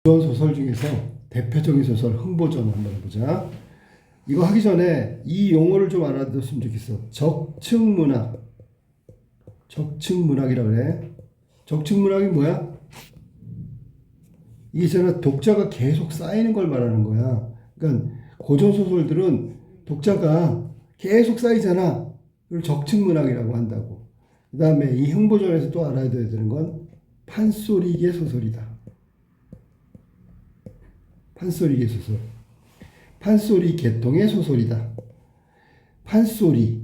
그런 소설 중에서 대표적인 소설 흥보전 한번 해보자. 이거 하기 전에 이 용어를 좀 알아뒀으면 좋겠어. 적층문학. 적층문학이라고 그래. 적층문학이 뭐야? 이게 있잖아, 독자가 계속 쌓이는 걸 말하는 거야. 그러니까 고전 소설들은 독자가 계속 쌓이잖아. 그걸 적층문학이라고 한다고. 그 다음에 이 흥보전에서 또 알아야 되는 건 판소리계 소설이다. 판소리계 소설. 판소리 계통의 소설이다. 판소리.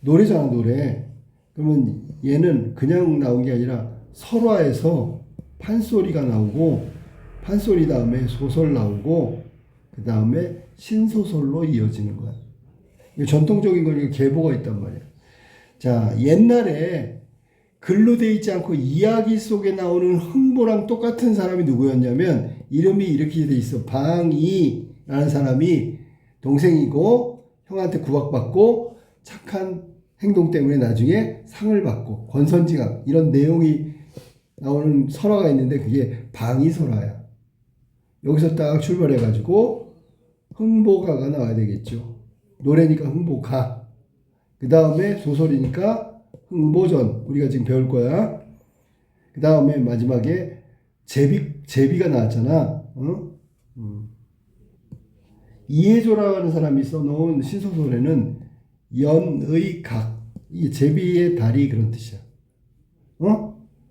노래잖아, 노래. 그러면 얘는 그냥 나온 게 아니라 설화에서 판소리가 나오고, 판소리 다음에 소설 나오고, 그 다음에 신소설로 이어지는 거야. 전통적인 거니까 계보가 있단 말이야. 자, 옛날에 글로 돼 있지 않고 이야기 속에 나오는 흥보랑 똑같은 사람이 누구였냐면, 이름이 이렇게 돼 있어. 방이라는 사람이 동생이고 형한테 구박받고 착한 행동 때문에 나중에 상을 받고 권선징악 이런 내용이 나오는 설화가 있는데 그게 방이설화야. 여기서 딱 출발해가지고 흥보가가 나와야 되겠죠. 노래니까 흥보가. 그 다음에 소설이니까 흥보전 우리가 지금 배울 거야. 그 다음에 마지막에 제비가 나왔잖아. 응? 이해조라는 사람이 써놓은 신소설에는 연의각, 이게 제비의 다리 그런 뜻이야.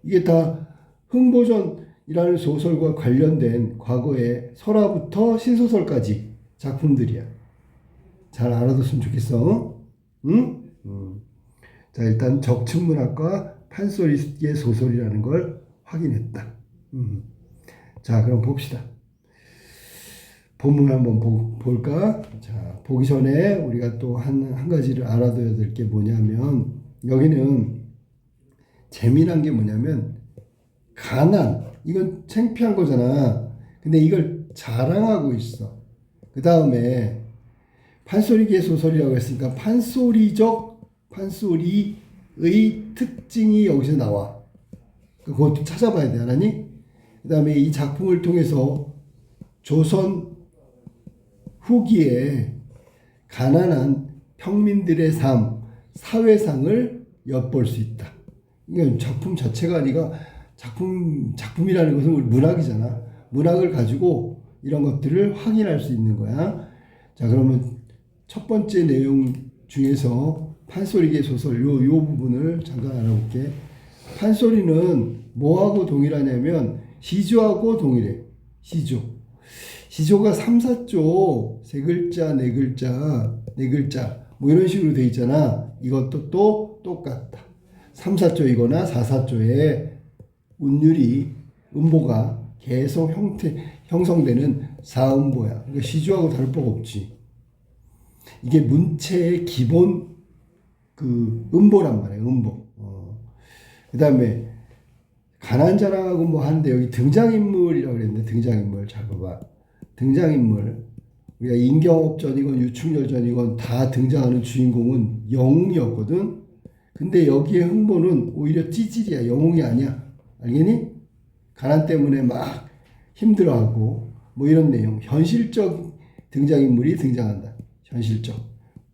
이게 다 흥보전이라는 소설과 관련된 과거의 설화부터 신소설까지 작품들이야. 잘 알아뒀으면 좋겠어. 응? 자, 일단 적층문학과 판소리의 소설이라는 걸 확인했다. 자, 그럼 봅시다. 본문 한번 볼까? 자, 보기 전에 우리가 또 한 가지를 알아둬야 될 게 뭐냐면, 여기는 재미난 게 뭐냐면, 가난. 이건 창피한 거잖아. 근데 이걸 자랑하고 있어. 그 다음에, 판소리계 소설이라고 했으니까, 판소리의 특징이 여기서 나와. 그것도 찾아봐야 돼, 알았니? 그 다음에 이 작품을 통해서 조선 후기에 가난한 평민들의 삶, 사회상을 엿볼 수 있다. 이건 작품 자체가 아니라 작품이라는 것은 우리 문학이잖아. 문학을 가지고 이런 것들을 확인할 수 있는 거야. 자, 그러면 첫 번째 내용 중에서 판소리계 소설 요 부분을 잠깐 알아볼게. 판소리는 뭐하고 동일하냐면 시조하고 동일해. 시조가 3, 4조, 3글자, 4글자, 뭐 이런 식으로 돼 있잖아. 이것도 또 똑같다. 3, 4조이거나 4, 4조의 운율이, 음보가 계속 형성되는 사음보야. 그러니까 시조하고 다를 바가 없지. 이게 문체의 기본 음보란 말이야, 음보. 그 다음에 가난자랑하고 뭐 하는데 여기 등장인물이라고 그랬는데 등장인물 잘 봐봐. 등장인물 우리가 인경업전이건 유충열전이건 다 등장하는 주인공은 영웅이었거든. 근데 여기에 흥보는 오히려 찌질이야. 영웅이 아니야. 알겠니? 가난 때문에 막 힘들어하고 뭐 이런 내용. 현실적 등장인물이 등장한다. 현실적.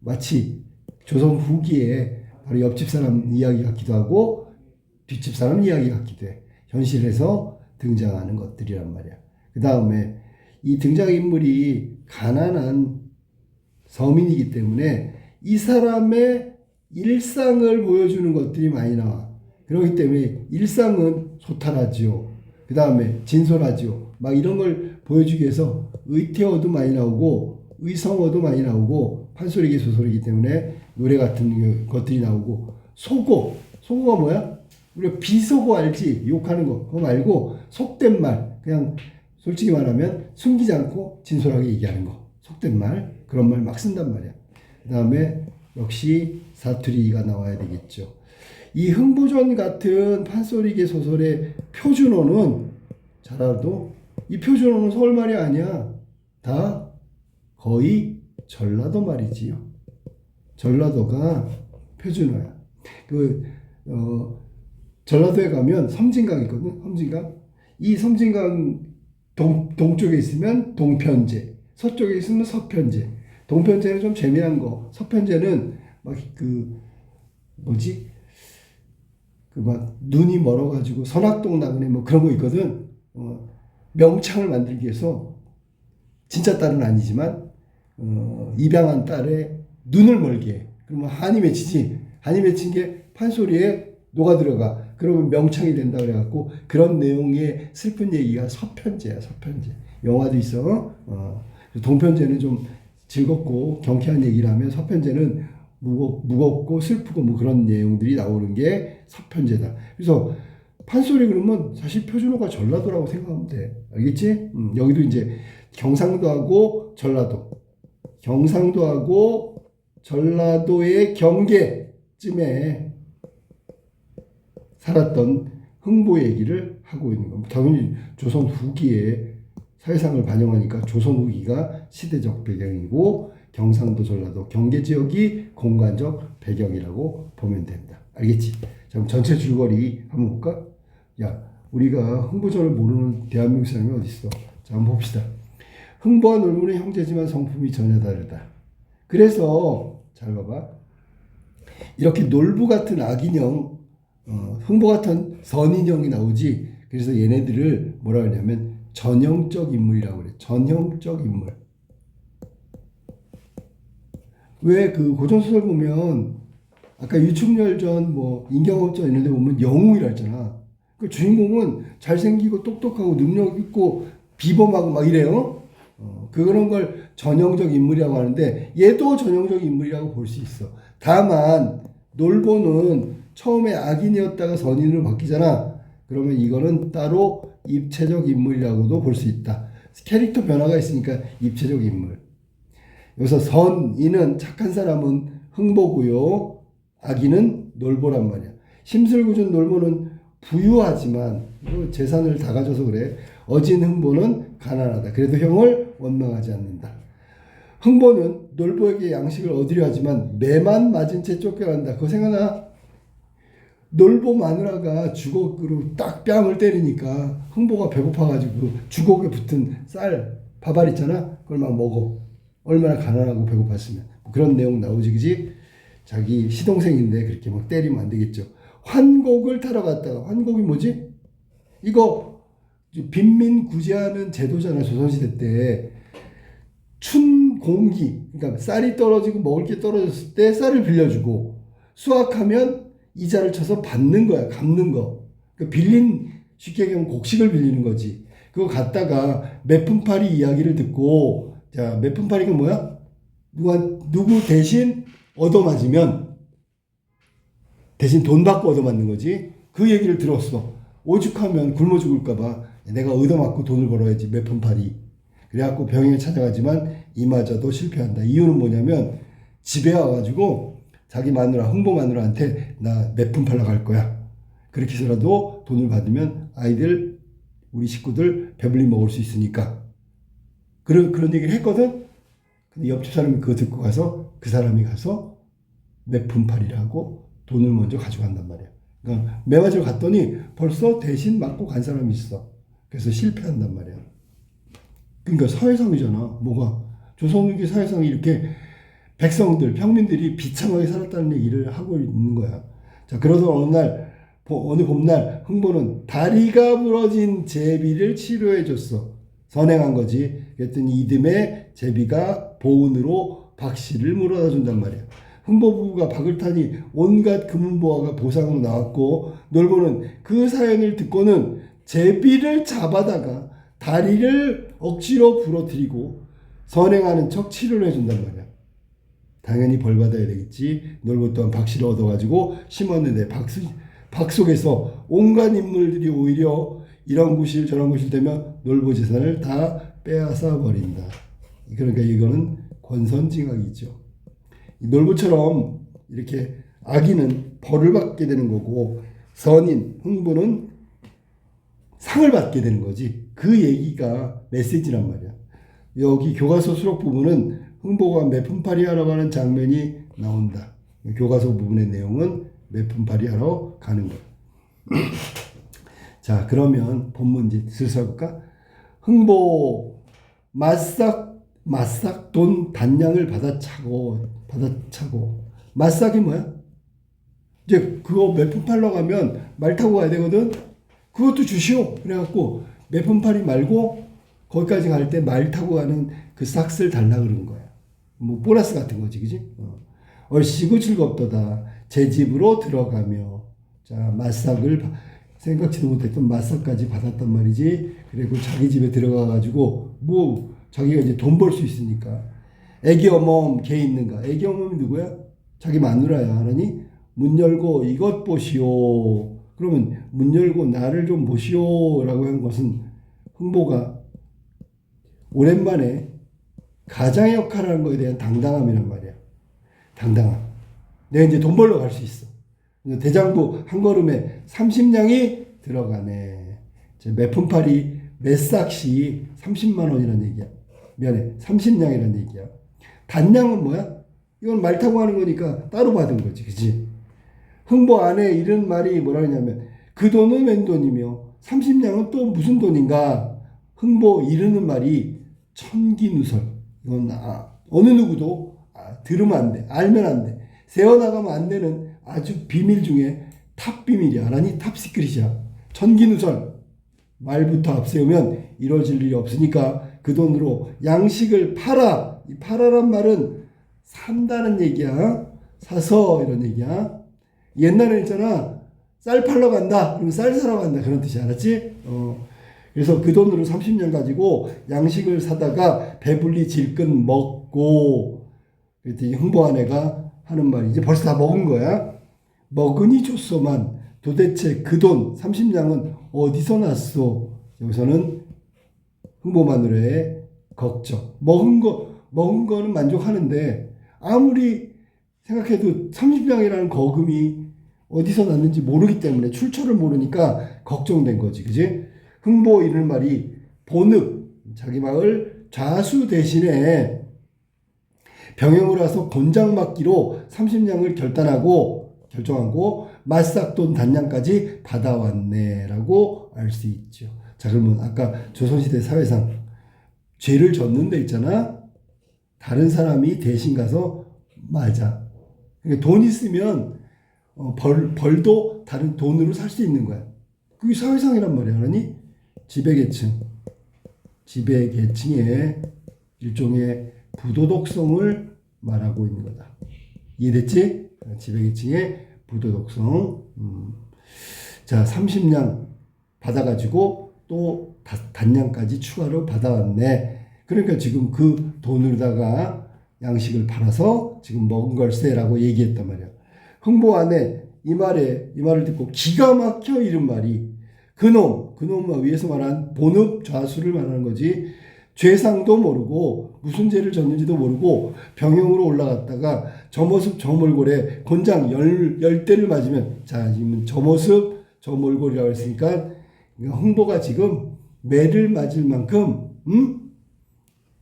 마치 조선 후기에 바로 옆집 사람 이야기 같기도 하고 뒷집 사람 이야기 같기도 해. 현실에서 등장하는 것들이란 말이야. 그 다음에 이 등장인물이 가난한 서민이기 때문에 이 사람의 일상을 보여주는 것들이 많이 나와. 그렇기 때문에 일상은 소탈하지요. 그 다음에 진솔하지요. 막 이런 걸 보여주기 위해서 의태어도 많이 나오고 의성어도 많이 나오고 판소리계 소설이기 때문에 노래 같은 것들이 나오고 소고가 뭐야? 우리가 비속어 알지? 욕하는 거. 그거 말고 속된 말. 그냥 솔직히 말하면 숨기지 않고 진솔하게 얘기하는 거. 속된 말. 그런 말 막 쓴단 말이야. 그 다음에 역시 사투리가 나와야 되겠죠. 이 흥보전 같은 판소리계 소설의 표준어는 잘 알아도 이 표준어는 서울말이 아니야. 다 거의 전라도 말이지요. 전라도가 표준어야. 전라도에 가면 섬진강 있거든. 섬진강. 이 섬진강 동쪽에 있으면 동편제, 서쪽에 있으면 서편제. 동편제는 좀 재미난 거. 서편제는 막 그 뭐지? 그 막 눈이 멀어가지고 선악동 나그네 뭐 그런 거 있거든. 명창을 만들기 위해서 진짜 딸은 아니지만 입양한 딸의 눈을 멀게 해. 그러면 한이 맺히지. 한이 맺힌 게 판소리에 녹아 들어가. 그러면 명창이 된다 그래갖고 그런 내용의 슬픈 얘기가 서편제야. 서편제. 영화도 있어. 동편제는 좀 즐겁고 경쾌한 얘기를 하면 서편제는 무겁고 슬프고 뭐 그런 내용들이 나오는 게 서편제다. 그래서 판소리 그러면 사실 표준어가 전라도라고 생각하면 돼. 알겠지? 여기도 이제 경상도하고 전라도. 경상도하고 전라도의 경계쯤에 살았던 흥보 얘기를 하고 있는 겁니다. 당연히 조선 후기에 사회상을 반영하니까 조선 후기가 시대적 배경이고 경상도 전라도 경계 지역이 공간적 배경이라고 보면 됩니다. 알겠지? 자, 그럼 전체 줄거리 한번 볼까? 야, 우리가 흥보전을 모르는 대한민국 사람이 어디 있어? 자, 한번 봅시다. 흥보와 놀부는 형제지만 성품이 전혀 다르다. 그래서 잘 봐봐. 이렇게 놀부 같은 악인형, 흥보 같은 선인형이 나오지. 그래서 얘네들을 뭐라 하냐면 전형적 인물이라고 그래. 전형적 인물. 왜 그 고전소설 보면 아까 유충열전 뭐 인경업전 이런 데 보면 영웅이라 했잖아. 그 주인공은 잘생기고 똑똑하고 능력 있고 비범하고 막 이래요. 그런 걸 전형적 인물이라고 하는데 얘도 전형적 인물이라고 볼 수 있어. 다만 놀보는 처음에 악인이었다가 선인으로 바뀌잖아. 그러면 이거는 따로 입체적 인물이라고도 볼 수 있다. 캐릭터 변화가 있으니까 입체적 인물. 여기서 선인은 착한 사람은 흥보고요. 악인은 놀보란 말이야. 심술궂은 놀보는 부유하지만 재산을 다 가져서 그래. 어진 흥보는 가난하다. 그래도 형을 원망하지 않는다. 흥보는 놀보에게 양식을 얻으려 하지만 매만 맞은 채 쫓겨난다. 그거 생각나? 놀보 마누라가 주걱으로 딱 뺨을 때리니까 흥보가 배고파가지고 주걱에 붙은 쌀, 밥알 있잖아. 그걸 막 먹어. 얼마나 가난하고 배고팠으면. 그런 내용 나오지, 그지? 자기 시동생인데 그렇게 막 때리면 안 되겠죠. 환곡을 타러 갔다가, 환곡이 뭐지? 이거 빈민구제하는 제도잖아, 조선시대 때. 춘공기, 그러니까 쌀이 떨어지고 먹을 게 떨어졌을 때 쌀을 빌려주고 수확하면 이자를 쳐서 받는 거야, 갚는 거. 그러니까 쉽게 얘기하면 곡식을 빌리는 거지. 그거 갔다가 매품팔이 이야기를 듣고, 자, 매품팔이가 뭐야? 누구 대신 얻어맞으면 대신 돈 받고 얻어맞는 거지. 그 얘기를 들었어. 오죽하면 굶어 죽을까봐 내가 얻어맞고 돈을 벌어야지, 매품팔이. 그래갖고 병행에 찾아가지만 이마저도 실패한다. 이유는 뭐냐면 집에 와가지고 자기 마누라, 흥보 마누라한테 나 매품팔러 갈 거야. 그렇게 해서라도 돈을 받으면 아이들, 우리 식구들 배불리 먹을 수 있으니까. 그런 얘기를 했거든. 근데 옆집 사람이 그거 듣고 가서 그 사람이 가서 매품팔이라고 돈을 먼저 가져간단 말이야. 그러니까 매맞으러 갔더니 벌써 대신 맞고 간 사람이 있어. 그래서 실패한단 말이야. 그러니까 사회상이잖아. 뭐가 조선후기 사회상이 이렇게 백성들, 평민들이 비참하게 살았다는 얘기를 하고 있는 거야. 자, 그러던 어느 봄날 흥보는 다리가 부러진 제비를 치료해 줬어. 선행한 거지. 그랬더니 이듬해 제비가 보은으로 박씨를 물어다 준단 말이야. 흥보 부부가 박을 타니 온갖 금은보화가 보상으로 나왔고, 놀보는 그 사연을 듣고는 제비를 잡아다가 다리를 억지로 부러뜨리고 선행하는 척 치료를 해준단 말이야. 당연히 벌 받아야 되겠지. 놀보 또한 박씨를 얻어가지고 심었는데 박 속에서 온갖 인물들이 오히려 이런 구실 저런 구실 되면 놀보 재산을 다 빼앗아 버린다. 그러니까 이거는 권선징악이죠. 놀보처럼 이렇게 악인은 벌을 받게 되는 거고 선인, 흥부는 상을 받게 되는 거지. 그 얘기가 메시지란 말이야. 여기 교과서 수록 부분은 흥보가 매품팔이 하러 가는 장면이 나온다. 교과서 부분의 내용은 매품팔이 하러 가는 거야. 자, 그러면 본문 이제 슬슬 해볼까? 흥보 맞삭 돈 단량을 받아차고 맞삭이 뭐야? 이제 그거 몇 푼 팔러 가면 말 타고 가야 되거든. 그것도 주시오. 그래갖고 몇 푼 팔이 말고 거기까지 갈 때 말 타고 가는 그 싹스를 달라 그러는 거야. 뭐 보너스 같은 거지, 그지? 얼씨구 즐겁도다. 제 집으로 들어가며 자 맞삭을 생각지도 못했던 맞삭까지 받았단 말이지. 그리고 자기 집에 들어가 가지고 뭐 자기가 이제 돈 벌 수 있으니까. 애기 어멈 개 있는가? 애기 어멈이 누구야? 자기 마누라야. 하나니 문 열고 이것 보시오. 그러면 문 열고 나를 좀 보시오라고 한 것은 흥보가 오랜만에 가장의 역할을 하는 것에 대한 당당함이란 말이야. 당당함. 내가 이제 돈 벌러 갈 수 있어. 대장부 한 걸음에 30냥이 들어가네. 몇 푼팔이 몇 싹씩 30만 원이라는 얘기야. 미안해. 30냥이라는 얘기야. 단량은 뭐야? 이건 말 타고 하는 거니까 따로 받은 거지. 그치? 흥보 안에 이런 말이 뭐라 하냐면 그 돈은 웬 돈이며 30냥은 또 무슨 돈인가? 흥보 이르는 말이 천기누설. 이건 어느 누구도 들으면 안 돼. 알면 안 돼. 세워나가면 안 되는 아주 비밀 중에 탑 비밀이야. 알아니? 탑 시크릿이야. 천기누설. 말부터 앞세우면 이루어질 일이 없으니까 그 돈으로 양식을 팔아. 이 팔아란 말은 산다는 얘기야. 사서 이런 얘기야. 옛날에 있잖아. 쌀 팔러 간다. 그러면 쌀 사러 간다. 그런 뜻이 알았지? 그래서 그 돈으로 30년 가지고 양식을 사다가 배불리 질끈 먹고 그랬더니 흥보 아내가 하는 말이 이제 벌써 다 먹은 거야. 먹으니 좋소만 도대체 그 돈 30냥은 어디서 났소? 여기서는 흥보 마누라의 걱정. 먹은 거는 만족하는데 아무리 생각해도 30냥이라는 거금이 어디서 났는지 모르기 때문에 출처를 모르니까 걱정된 거지. 그지? 흥보 이런 말이 본읍 자기 마을 좌수 대신에 병영을 와서 곤장 맡기로 30냥을 결정하고 맞삭돈 단량까지 받아왔네라고 알 수 있죠. 자 그러면 아까 조선시대 사회상 죄를 졌는 데 있잖아. 다른 사람이 대신 가서 맞아. 그러니까 돈 있으면 벌도 다른 돈으로 살 수 있는 거야. 그게 사회상이란 말이야. 그러니 지배계층의 일종의 부도덕성을 말하고 있는 거다. 이해됐지? 지배계층의 부도덕성. 자, 30냥 받아가지고 또 단량까지 추가로 받아왔네. 그러니까 지금 그 돈으로다가 양식을 팔아서 지금 먹은 걸세라고 얘기했단 말이야. 흥보 안에 이 말을 듣고 기가 막혀 이런 말이 그놈과 위에서 말한 본읍 좌수를 말하는 거지. 죄상도 모르고 무슨 죄를 졌는지도 모르고 병영으로 올라갔다가 저 모습 저 몰골에 곤장 10대를 맞으면 자 지금 저 모습 저 몰골이라고 했으니까 흥보가 지금 매를 맞을 만큼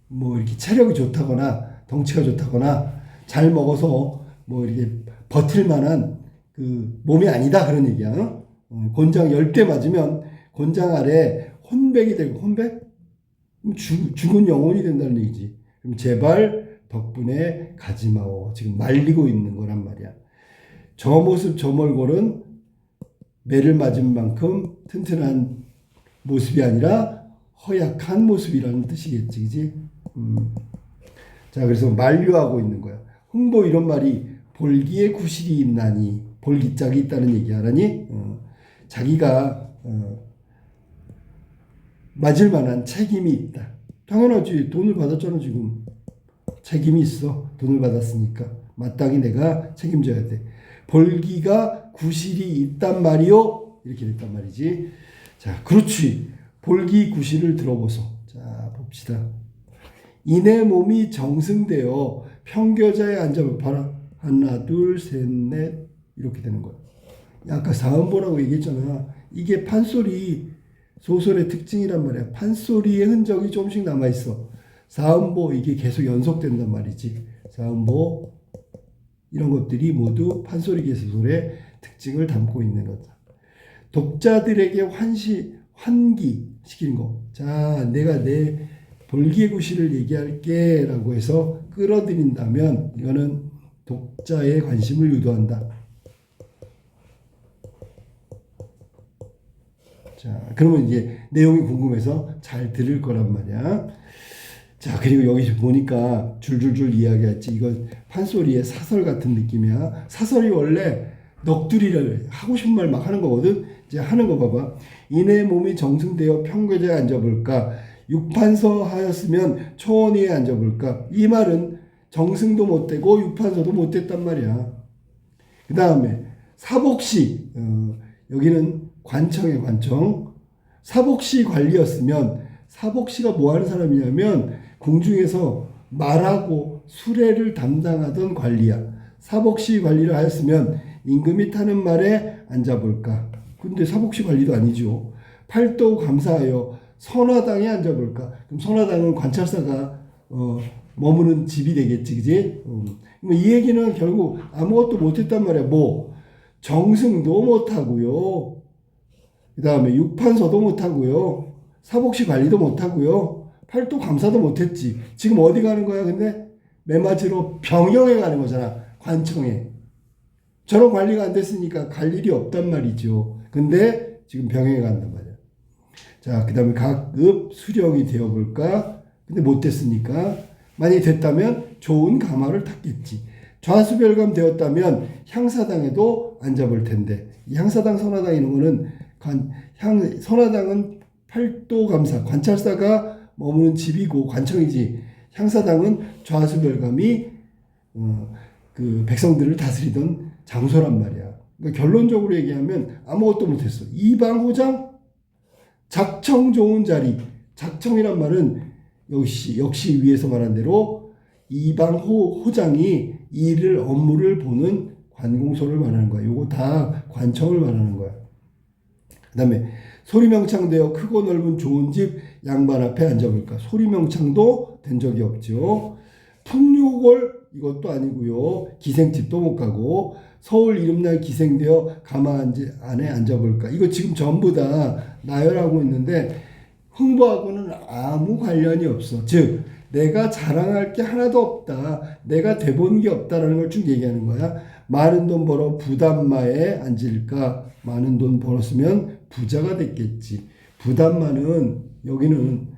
뭐 이렇게 체력이 좋다거나 덩치가 좋다거나 잘 먹어서 뭐 이렇게 버틸 만한 그 몸이 아니다 그런 얘기야. 곤장 10대 맞으면 곤장 아래 혼백이 되고 혼백? 죽은 영혼이 된다는 얘기지. 그럼 제발 덕분에 가지마오. 지금 말리고 있는 거란 말이야. 저 모습 저 몰골은 매를 맞은 만큼 튼튼한 모습이 아니라 허약한 모습이라는 뜻이겠지. 그지? 자 그래서 만류하고 있는 거야. 흥보 이런 말이 볼기에 구실이 있나니 볼기짝이 있다는 얘기 알아니? 자기가 맞을 만한 책임이 있다. 당연하지. 돈을 받았잖아 지금. 책임이 있어. 돈을 받았으니까. 마땅히 내가 책임져야 돼. 볼기가 구실이 있단 말이요. 이렇게 됐단 말이지. 자 그렇지. 볼기 구실을 들어보소. 자 봅시다. 이내 몸이 정승되어 평교자에 앉아봐라. 하나 둘 셋 넷 이렇게 되는 거야. 아까 사음보라고 얘기했잖아. 이게 판소리 소설의 특징이란 말이야. 판소리의 흔적이 조금씩 남아있어. 사음보 이게 계속 연속된단 말이지. 사음보 이런 것들이 모두 판소리 소설의 특징을 담고 있는 거다. 독자들에게 환기시키는 거. 자, 내가 내 볼기의 구실을 얘기할게 라고 해서 끌어들인다면 이거는 독자의 관심을 유도한다. 자, 그러면 이제 내용이 궁금해서 잘 들을 거란 말이야. 자, 그리고 여기 보니까 줄줄줄 이야기했지. 이건 판소리의 사설 같은 느낌이야. 사설이 원래 넋두리를 하고 싶은 말 막 하는 거거든. 이제 하는 거 봐봐. 이내 몸이 정승되어 평교제에 앉아볼까? 육판서 하였으면 초원위에 앉아볼까? 이 말은 정승도 못 되고 육판서도 못 됐단 말이야. 그 다음에 사복시, 여기는 관청의 관청. 사복시 관리였으면 사복시가 뭐 하는 사람이냐면 궁중에서 말하고 수레를 담당하던 관리야. 사복시 관리를 하였으면 임금이 타는 말에 앉아볼까? 근데 사복시 관리도 아니죠. 팔도 감사하여 선화당에 앉아볼까? 그럼 선화당은 관찰사가 머무는 집이 되겠지, 그지? 이 얘기는 결국 아무것도 못했단 말이야. 뭐 정승도 못하고요. 그 다음에 육판서도 못하고요. 사복시 관리도 못하고요. 팔도 감사도 못했지. 지금 어디 가는 거야? 근데 매맞으러 병영에 가는 거잖아. 관청에. 저런 관리가 안 됐으니까 갈 일이 없단 말이죠. 근데 지금 병영에 간단 말이야. 자, 그 다음에 각급 수령이 되어볼까? 근데 못 됐으니까. 만약에 됐다면 좋은 가마를 탔겠지. 좌수별감 되었다면 향사당에도 앉아볼 텐데. 향사당, 선화당 이런 거는 선화당은 팔도감사, 관찰사가 머무는 집이고 관청이지. 향사당은 좌수별감이 그 백성들을 다스리던 장소란 말이야. 그러니까 결론적으로 얘기하면 아무것도 못했어. 이방호장, 작청 좋은 자리. 작청이란 말은 역시 위에서 말한 대로 이방호장이 일을 업무를 보는 관공서를 말하는 거야. 요거 다 관청을 말하는 거야. 그 다음에 소리명창되어 크고 넓은 좋은 집 양반 앞에 앉아볼까? 소리명창도 된 적이 없죠. 풍류골 이것도 아니고요. 기생집도 못 가고 서울 이름날 기생되어 가마 안에 앉아볼까? 이거 지금 전부 다 나열하고 있는데 흥보하고는 아무 관련이 없어. 즉 내가 자랑할 게 하나도 없다. 내가 돼본 게 없다라는 걸 쭉 얘기하는 거야. 많은 돈 벌어 부담마에 앉을까? 많은 돈 벌었으면 부자가 됐겠지. 부담마는 여기는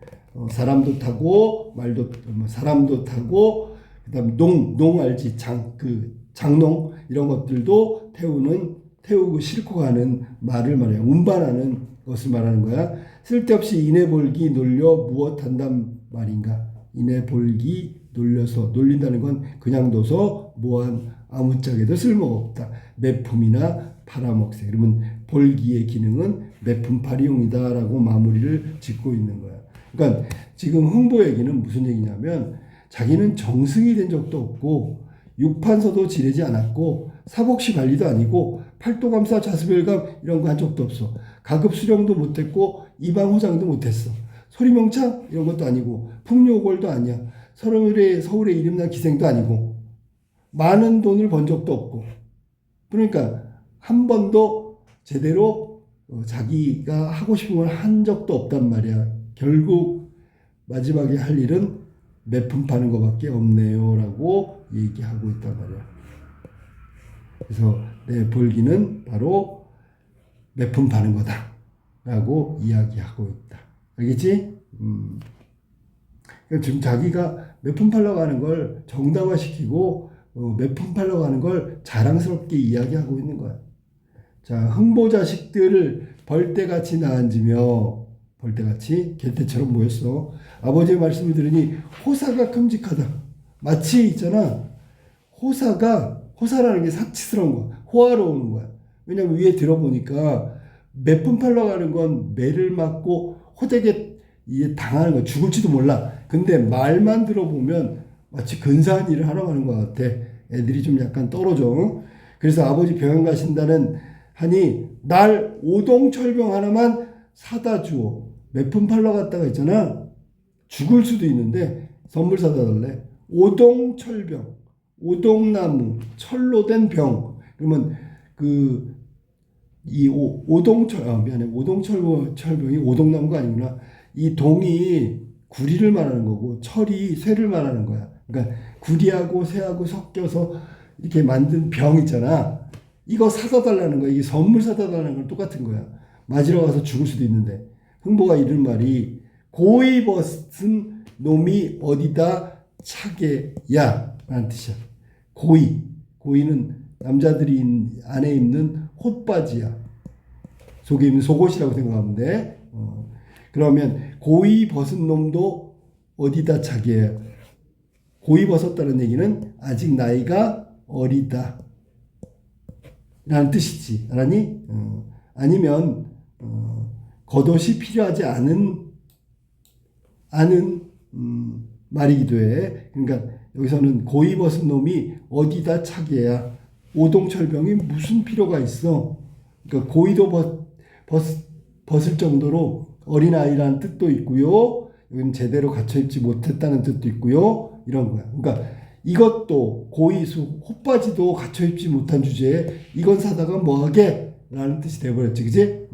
사람도 타고 말도 사람도 타고 그다음 농 알지? 장농 이런 것들도 태우고 싣고 가는 말을 말해요. 운반하는 것을 말하는 거야. 쓸데없이 이내 볼기 놀려 무엇한단 말인가? 이내 볼기 놀려서 놀린다는 건 그냥 둬서 뭐한 아무짝에도 쓸모없다. 매품이나 팔아먹세. 그러면 볼기의 기능은 매품팔이용이다라고 마무리를 짓고 있는 거야. 그러니까 지금 흥보 얘기는 무슨 얘기냐면 자기는 정승이 된 적도 없고 육판서도 지내지 않았고 사복시 관리도 아니고 팔도감사 좌수별감 이런 거 한 적도 없어. 가급 수령도 못했고 이방호장도 못했어. 소리명창 이런 것도 아니고 풍류골도 아니야. 서울의 이름난 기생도 아니고 많은 돈을 번 적도 없고 그러니까 한 번도 제대로 자기가 하고 싶은 걸 한 적도 없단 말이야. 결국 마지막에 할 일은 매품 파는 것밖에 없네요 라고 얘기하고 있단 말이야. 그래서 내 볼기는 바로 매품 파는 거다 라고 이야기하고 있다. 알겠지? 지금 자기가 매품 팔러 가는 걸 정당화시키고 매품 팔러 가는 걸 자랑스럽게 이야기하고 있는 거야. 자, 흥보 자식들을 벌떼같이 낳은지며 벌떼같이 개떼처럼 모였어. 아버지의 말씀을 들으니 호사가 끔찍하다. 마치 있잖아. 호사라는 게 사치스러운 거야. 호화로운 거야. 왜냐면 위에 들어보니까 매품 팔러 가는 건 매를 맞고 호되게 당하는 거야. 죽을지도 몰라. 근데 말만 들어보면 마치 근사한 일을 하러 가는 것 같아. 애들이 좀 약간 떨어져. 그래서 아버지 병원 가신다는 하니 날 오동철병 하나만 사다 주어. 매품 팔러 갔다가 있잖아. 죽을 수도 있는데 선물 사다 달래. 오동철병, 오동나무, 철로 된 병. 그러면 오동철병이 오동나무가 아니구나. 이 동이 구리를 말하는 거고 철이 쇠를 말하는 거야. 그러니까 구리하고 쇠하고 섞여서 이렇게 만든 병 있잖아. 이거 사다 달라는 거야. 이게 선물 사다 달라는 건 똑같은 거야. 맞으러 가서 죽을 수도 있는데. 흥보가 이런 말이 고이 벗은 놈이 어디다 차게야 라는 뜻이야. 고이는 남자들이 안에 입는 홑바지야. 속에 입는 속옷이라고 생각하면 돼. 그러면 고이 벗은 놈도 어디다 차게야. 고이 벗었다는 얘기는 아직 나이가 어리다 라는 뜻이지. 알았니? 아니면 겉옷이 필요하지 않은 말이기도 해. 그러니까 여기서는 고이 벗은 놈이 어디다 차게야. 오동철병이 무슨 필요가 있어. 그러니까 고이도 벗을 정도로 어린아이라는 뜻도 있고요. 여기는 제대로 갖춰 입지 못했다는 뜻도 있고요. 이런 거야. 그러니까 이것도 고이수 홑바지도 갖춰 입지 못한 주제에 이건 사다가 뭐하게? 라는 뜻이 돼버렸지. 그지?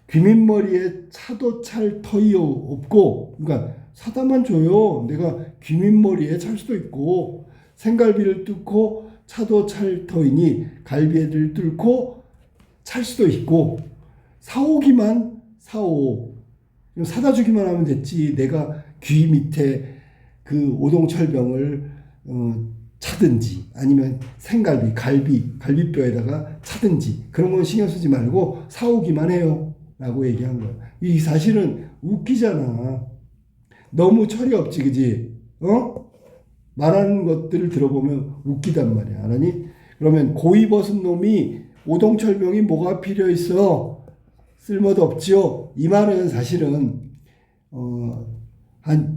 귀민머리에 차도 찰 터이 없고, 그러니까 사다만 줘요. 내가 귀민머리에 찰 수도 있고, 생갈비를 뚫고 차도 찰 터이니 갈비를 뚫고 찰 수도 있고, 사오기만 사오. 사다 주기만 하면 됐지. 내가 귀 밑에 그 오동철병을 차든지 아니면 생갈비, 갈비뼈에다가 차든지 그런 건 신경 쓰지 말고 사오기만 해요. 라고 얘기한 거야. 이 사실은 웃기잖아. 너무 철이 없지, 그지? 말하는 것들을 들어보면 웃기단 말이야. 알았니? 그러면 고이 벗은 놈이 오동철병이 뭐가 필요 있어? 쓸모도 없지요. 이 말은 사실은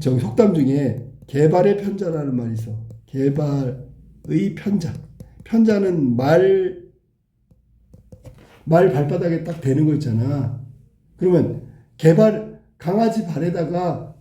저기 속담 중에 개발의 편자라는 말이 있어. 개발의 편자. 편자는 말 발바닥에 딱 대는 거 있잖아. 그러면 강아지 발에다가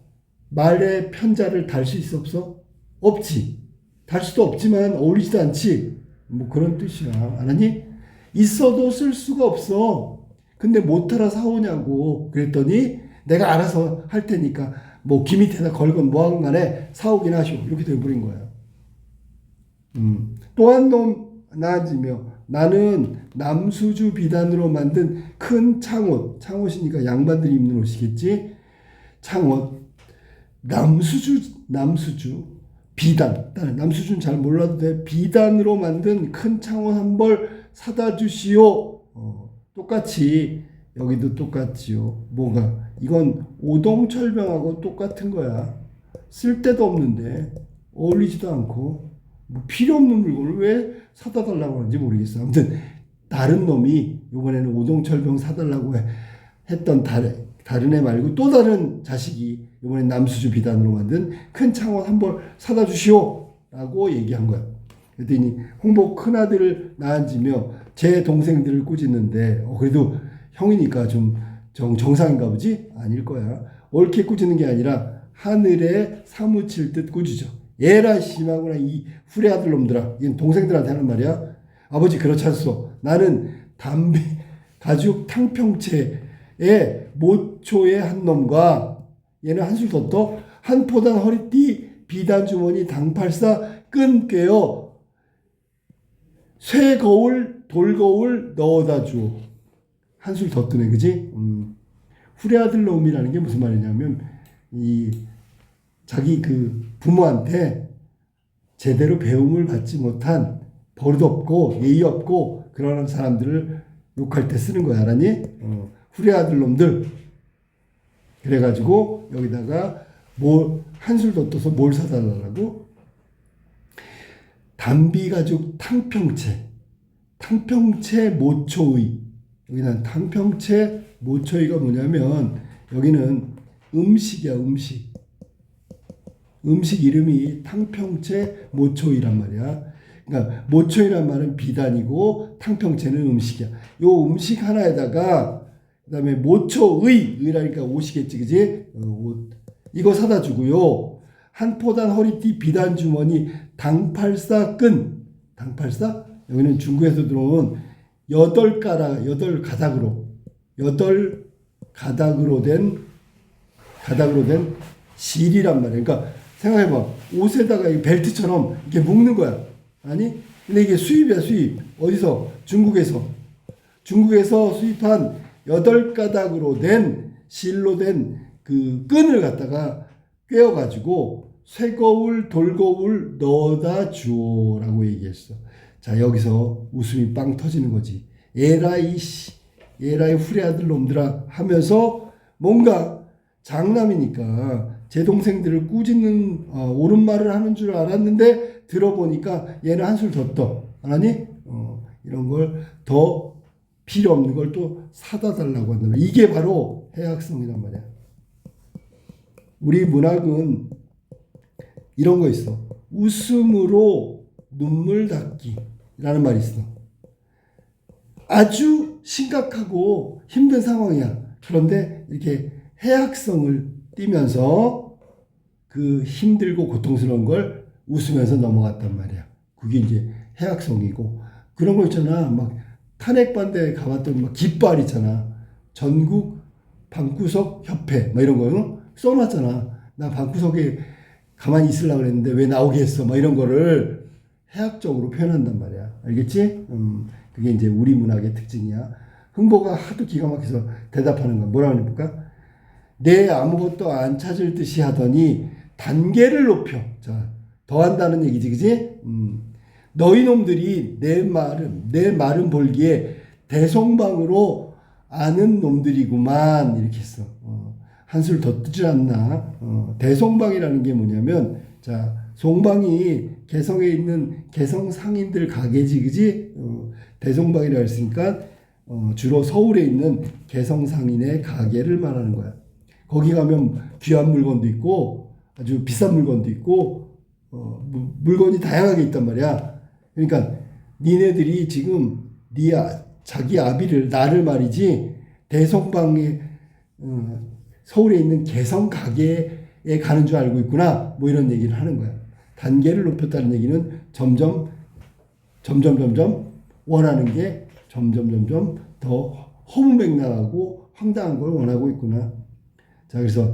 말의 편자를 달 수 있어 없어? 없지. 달 수도 없지만 어울리지도 않지. 뭐 그런 뜻이야. 알았니? 있어도 쓸 수가 없어. 근데 못 타라 사오냐고. 그랬더니 내가 알아서 할 테니까 뭐 귀 밑에다 걸건 뭐하건 간에 사오긴 하시오. 이렇게 돼버린 거야. 또 한 놈 나아지며 나는 남수주 비단으로 만든 큰 창옷이니까 양반들이 입는 옷이겠지. 창옷. 남수주 비단. 남수주는 잘 몰라도 돼. 비단으로 만든 큰 창옷 한 벌 사다 주시오. 똑같이 여기도 똑같지요. 뭐가? 이건 오동철병하고 똑같은 거야. 쓸데도 없는데 어울리지도 않고 뭐 필요 없는 물건을 왜 사다 달라고 하는지 모르겠어. 아무튼 다른 놈이 이번에는 오동철병 사달라고 했던 다른 애 말고 또 다른 자식이 이번엔 남수주 비단으로 만든 큰 창옷 한 벌 사다 주시오 라고 얘기한 거야. 그랬더니 홍보 큰아들을 낳아지며 제 동생들을 꾸짖는데 그래도 형이니까 좀 정상인가 보지? 아닐 거야. 옳게 꾸짖는 게 아니라 하늘에 사무칠 듯 꾸짖어. 얘라 심하구나 이 후레아들 놈들아. 이건 동생들한테 하는 말이야. 아버지 그렇지 않소. 나는 담배 가죽 탕평채에 모초의 한 놈과 얘는 한술 더 떠. 한 포단 허리띠 비단 주머니 당팔사 끈 꿰어 쇠 거울 돌거울 넣어다 주오. 한술 더 뜨네, 그지? 후레아들 놈이라는 게 무슨 말이냐면 자기 그 부모한테 제대로 배움을 받지 못한 버릇없고 예의 없고 그런 사람들을 욕할 때 쓰는 거야, 알았니? 후레아들 놈들. 그래가지고 여기다가 한술 더 떠서 뭘 사달라고? 담비가죽 탕평채 모초의. 여기는 탕평채 모초의가 뭐냐면 여기는 음식이야, 음식. 음식 이름이 탕평채 모초이란 말이야. 그러니까 모초이란 말은 비단이고 탕평채는 음식이야. 요 음식 하나에다가 그다음에 모초의라니까 옷이겠지, 그지? 옷. 이거 사다 주고요. 한 포단 허리띠 비단 주머니 당팔사 끈. 당팔사? 여기는 중국에서 들어온 8가닥으로 된 가닥으로 된 실이란 말이야. 그러니까 생각해봐. 옷에다가 이 벨트처럼 이렇게 묶는 거야. 아니? 근데 이게 수입이야, 수입. 어디서? 중국에서. 중국에서 수입한 8가닥으로 된 실로 된 그 끈을 갖다가 꿰어가지고 쇠거울, 돌거울 넣어다 주오라고 얘기했어. 자, 여기서 웃음이 빵 터지는 거지. 에라이 후레 아들 놈들아 하면서 뭔가 장남이니까 제 동생들을 꾸짖는 옳은 말을 하는 줄 알았는데 들어보니까 얘는 한술 더 떠. 아니? 이런 걸 더 필요 없는 걸 또 사다 달라고 한다. 이게 바로 해악성이란 말이야. 우리 문학은 이런 거 있어. 웃음으로 눈물 닦기라는 말이 있어. 아주 심각하고 힘든 상황이야. 그런데 이렇게 해악성을 띠면서 그 힘들고 고통스러운 걸 웃으면서 넘어갔단 말이야. 그게 이제 해악성이고, 그런 거 있잖아. 막 탄핵반대에 가봤더니 막 깃발 있잖아. 전국 방구석 협회 막 이런 거 써놨잖아. 나 방구석에 가만히 있으려고 그랬는데 왜 나오게 했어? 막 이런 거를 해학적으로 표현한단 말이야. 알겠지? 그게 이제 우리 문학의 특징이야. 흥보가 하도 기가 막혀서 대답하는 거야. 뭐라고 해볼까? 내 아무것도 안 찾을 듯이 하더니 단계를 높여. 자, 더한다는 얘기지, 그지? 너희 놈들이 내 말은 볼기에 대성방으로 아는 놈들이구만. 이렇게 했어. 한술 더 뜨지 않나. 대성방이라는 게 뭐냐면, 자, 송방이 개성에 있는 개성 상인들 가게지, 그지? 대성방이라고 했으니까, 주로 서울에 있는 개성 상인의 가게를 말하는 거야. 거기 가면 귀한 물건도 있고, 아주 비싼 물건도 있고, 물건이 다양하게 있단 말이야. 그러니까, 니네들이 지금, 자기 아비를, 나를 말이지, 대성방에, 서울에 있는 개성 가게에 가는 줄 알고 있구나. 뭐 이런 얘기를 하는 거야. 단계를 높였다는 얘기는 점점 원하는 게 점점 더 허무맹랑하고 황당한 걸 원하고 있구나. 자, 그래서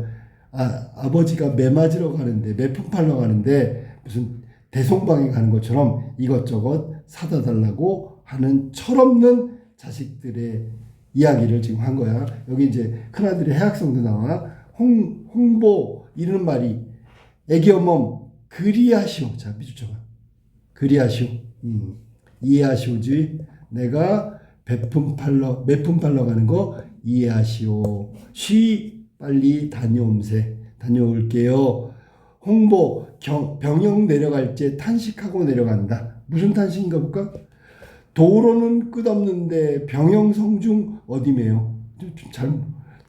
아버지가 매 맞으러 가는데, 매품 팔러 가는데 무슨 대성방에 가는 것처럼 이것저것 사다 달라고 하는 철없는 자식들의 이야기를 지금 한 거야. 여기 이제 큰아들의 해악성도 나와. 홍보 이러는 말이 애기어멈 그리하시오. 자, 미주쳐봐. 그리하시오. 이해하시오지. 내가 매품 팔러 가는 거 이해하시오. 빨리 다녀올게요. 홍보 병영 내려갈 때 탄식하고 내려간다. 무슨 탄식인가 볼까? 도로는 끝없는데 병영성중 어디매요?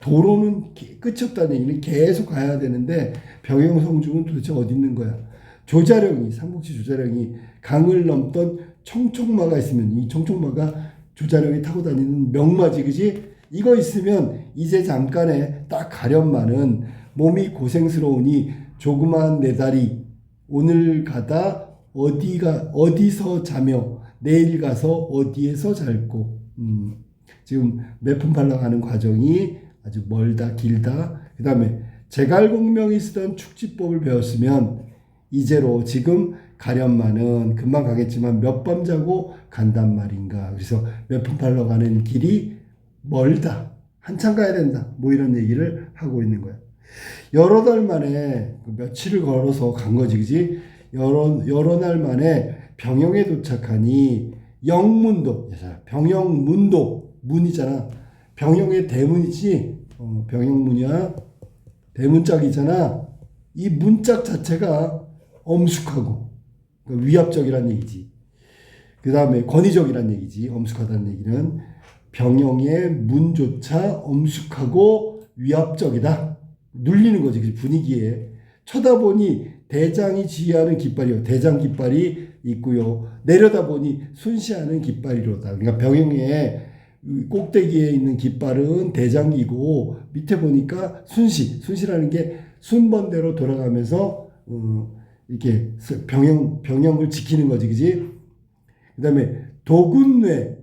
도로는 끝이 없다는 얘기는 계속 가야 되는데 병영성중은 도대체 어디 있는 거야? 삼국지 조자룡이 강을 넘던 청총마가 있으면, 이 청총마가 조자룡이 타고 다니는 명마지, 그지? 이거 있으면 이제 잠깐에 딱 가련마는 몸이 고생스러우니 조그만 내 다리 오늘 가다 어디서 자며 내일 가서 어디에서 잘고. 지금 매품 팔러 가는 과정이 아주 멀다 길다. 그 다음에 제갈공명이 쓰던 축지법을 배웠으면 이제로 지금 가련마는 금방 가겠지만 몇 밤 자고 간단 말인가. 그래서 매품 팔러 가는 길이 멀다. 한참 가야 된다. 뭐 이런 얘기를 하고 있는 거야. 여러 달 만에 며칠을 걸어서 간 거지, 그지? 여러 날 만에 병영에 도착하니 영문도, 병영문도, 문이잖아. 병영의 대문이지. 병영문이야. 대문짝이잖아. 이 문짝 자체가 엄숙하고 그러니까 위압적이란 얘기지. 그 다음에 권위적이란 얘기지. 엄숙하다는 얘기는 병영의 문조차 엄숙하고 위압적이다. 눌리는 거지, 그 분위기에. 쳐다보니 대장이 지휘하는 깃발이요. 대장 깃발이 있고요. 내려다보니 순시하는 깃발이로다. 그러니까 병영의 꼭대기에 있는 깃발은 대장이고 밑에 보니까 순시라는 게 순번대로 돌아가면서 이렇게 병영을 지키는 거지, 그지? 그 다음에 도군뇌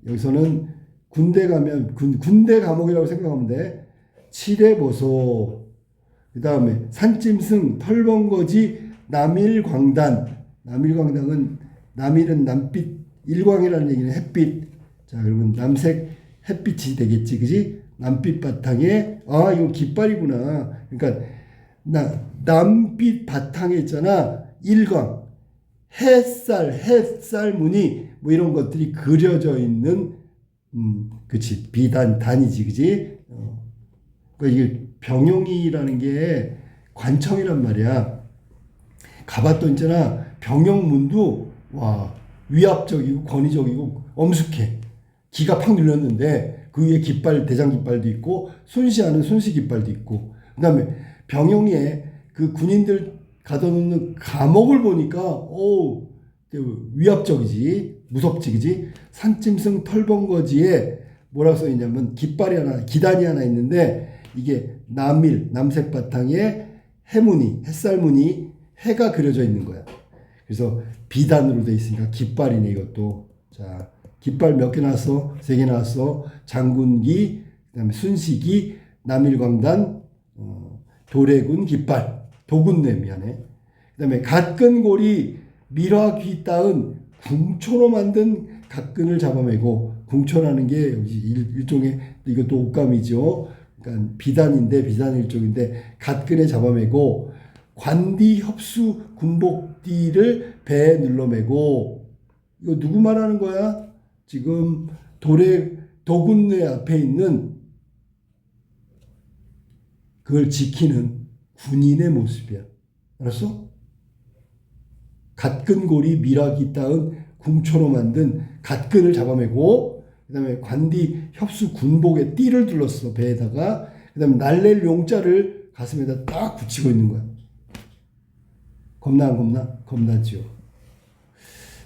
여기서는 군대 가면 군대 감옥이라고 생각하면 돼. 칠해보소. 그 다음에 산짐승, 털번거지, 남일광단. 남일광단은 남일은 남빛, 일광이라는 얘기는 햇빛. 자, 그러면 남색 햇빛이 되겠지, 그지? 남빛 바탕에 이건 깃발이구나. 그러니까 남빛 바탕에 있잖아. 일광, 햇살 무늬 뭐 이런 것들이 그려져 있는 그치 단이지, 그지? 그러니까 이게 병용이라는 게 관청이란 말이야. 가봤던 있잖아. 병영문도 와 위압적이고 권위적이고 엄숙해. 기가 팍 눌렸는데 그 위에 깃발, 대장 깃발도 있고 순시하는 순시 깃발도 있고, 그 다음에 병영에 그 군인들 가둬놓는 감옥을 보니까 위압적이지, 무섭지, 그지? 산짐승 털번거지에 뭐라고 써있냐면 기단이 하나 있는데 이게 남색 바탕에 해무늬, 햇살무늬, 해가 그려져 있는 거야. 그래서 비단으로 돼 있으니까 깃발이네, 이것도. 자, 깃발 몇 개 나왔어? 3개 나왔어. 장군기, 그다음에 순시기, 남일광단, 도래군 깃발, 도군내, 미안해. 그다음에 갓근고리, 밀화귀 따은 궁초로 만든 갓근을 잡아매고, 궁초라는 게 일종의 이것도 옷감이죠. 그러니까 비단인데, 비단 일종인데 갓근에 잡아매고, 관디 협수 군복띠를 배에 눌러매고. 이거 누구 말하는 거야? 지금 도군내 앞에 있는 그걸 지키는 군인의 모습이야. 알았어? 갓근고리 밀화기 따은 궁초로 만든 갓근을 잡아매고, 그 다음에 관디 협수 군복에 띠를 둘렀어, 배에다가. 그 다음에 날랠 용자를 가슴에다 딱 붙이고 있는 거야. 겁나 안 겁나? 겁나죠.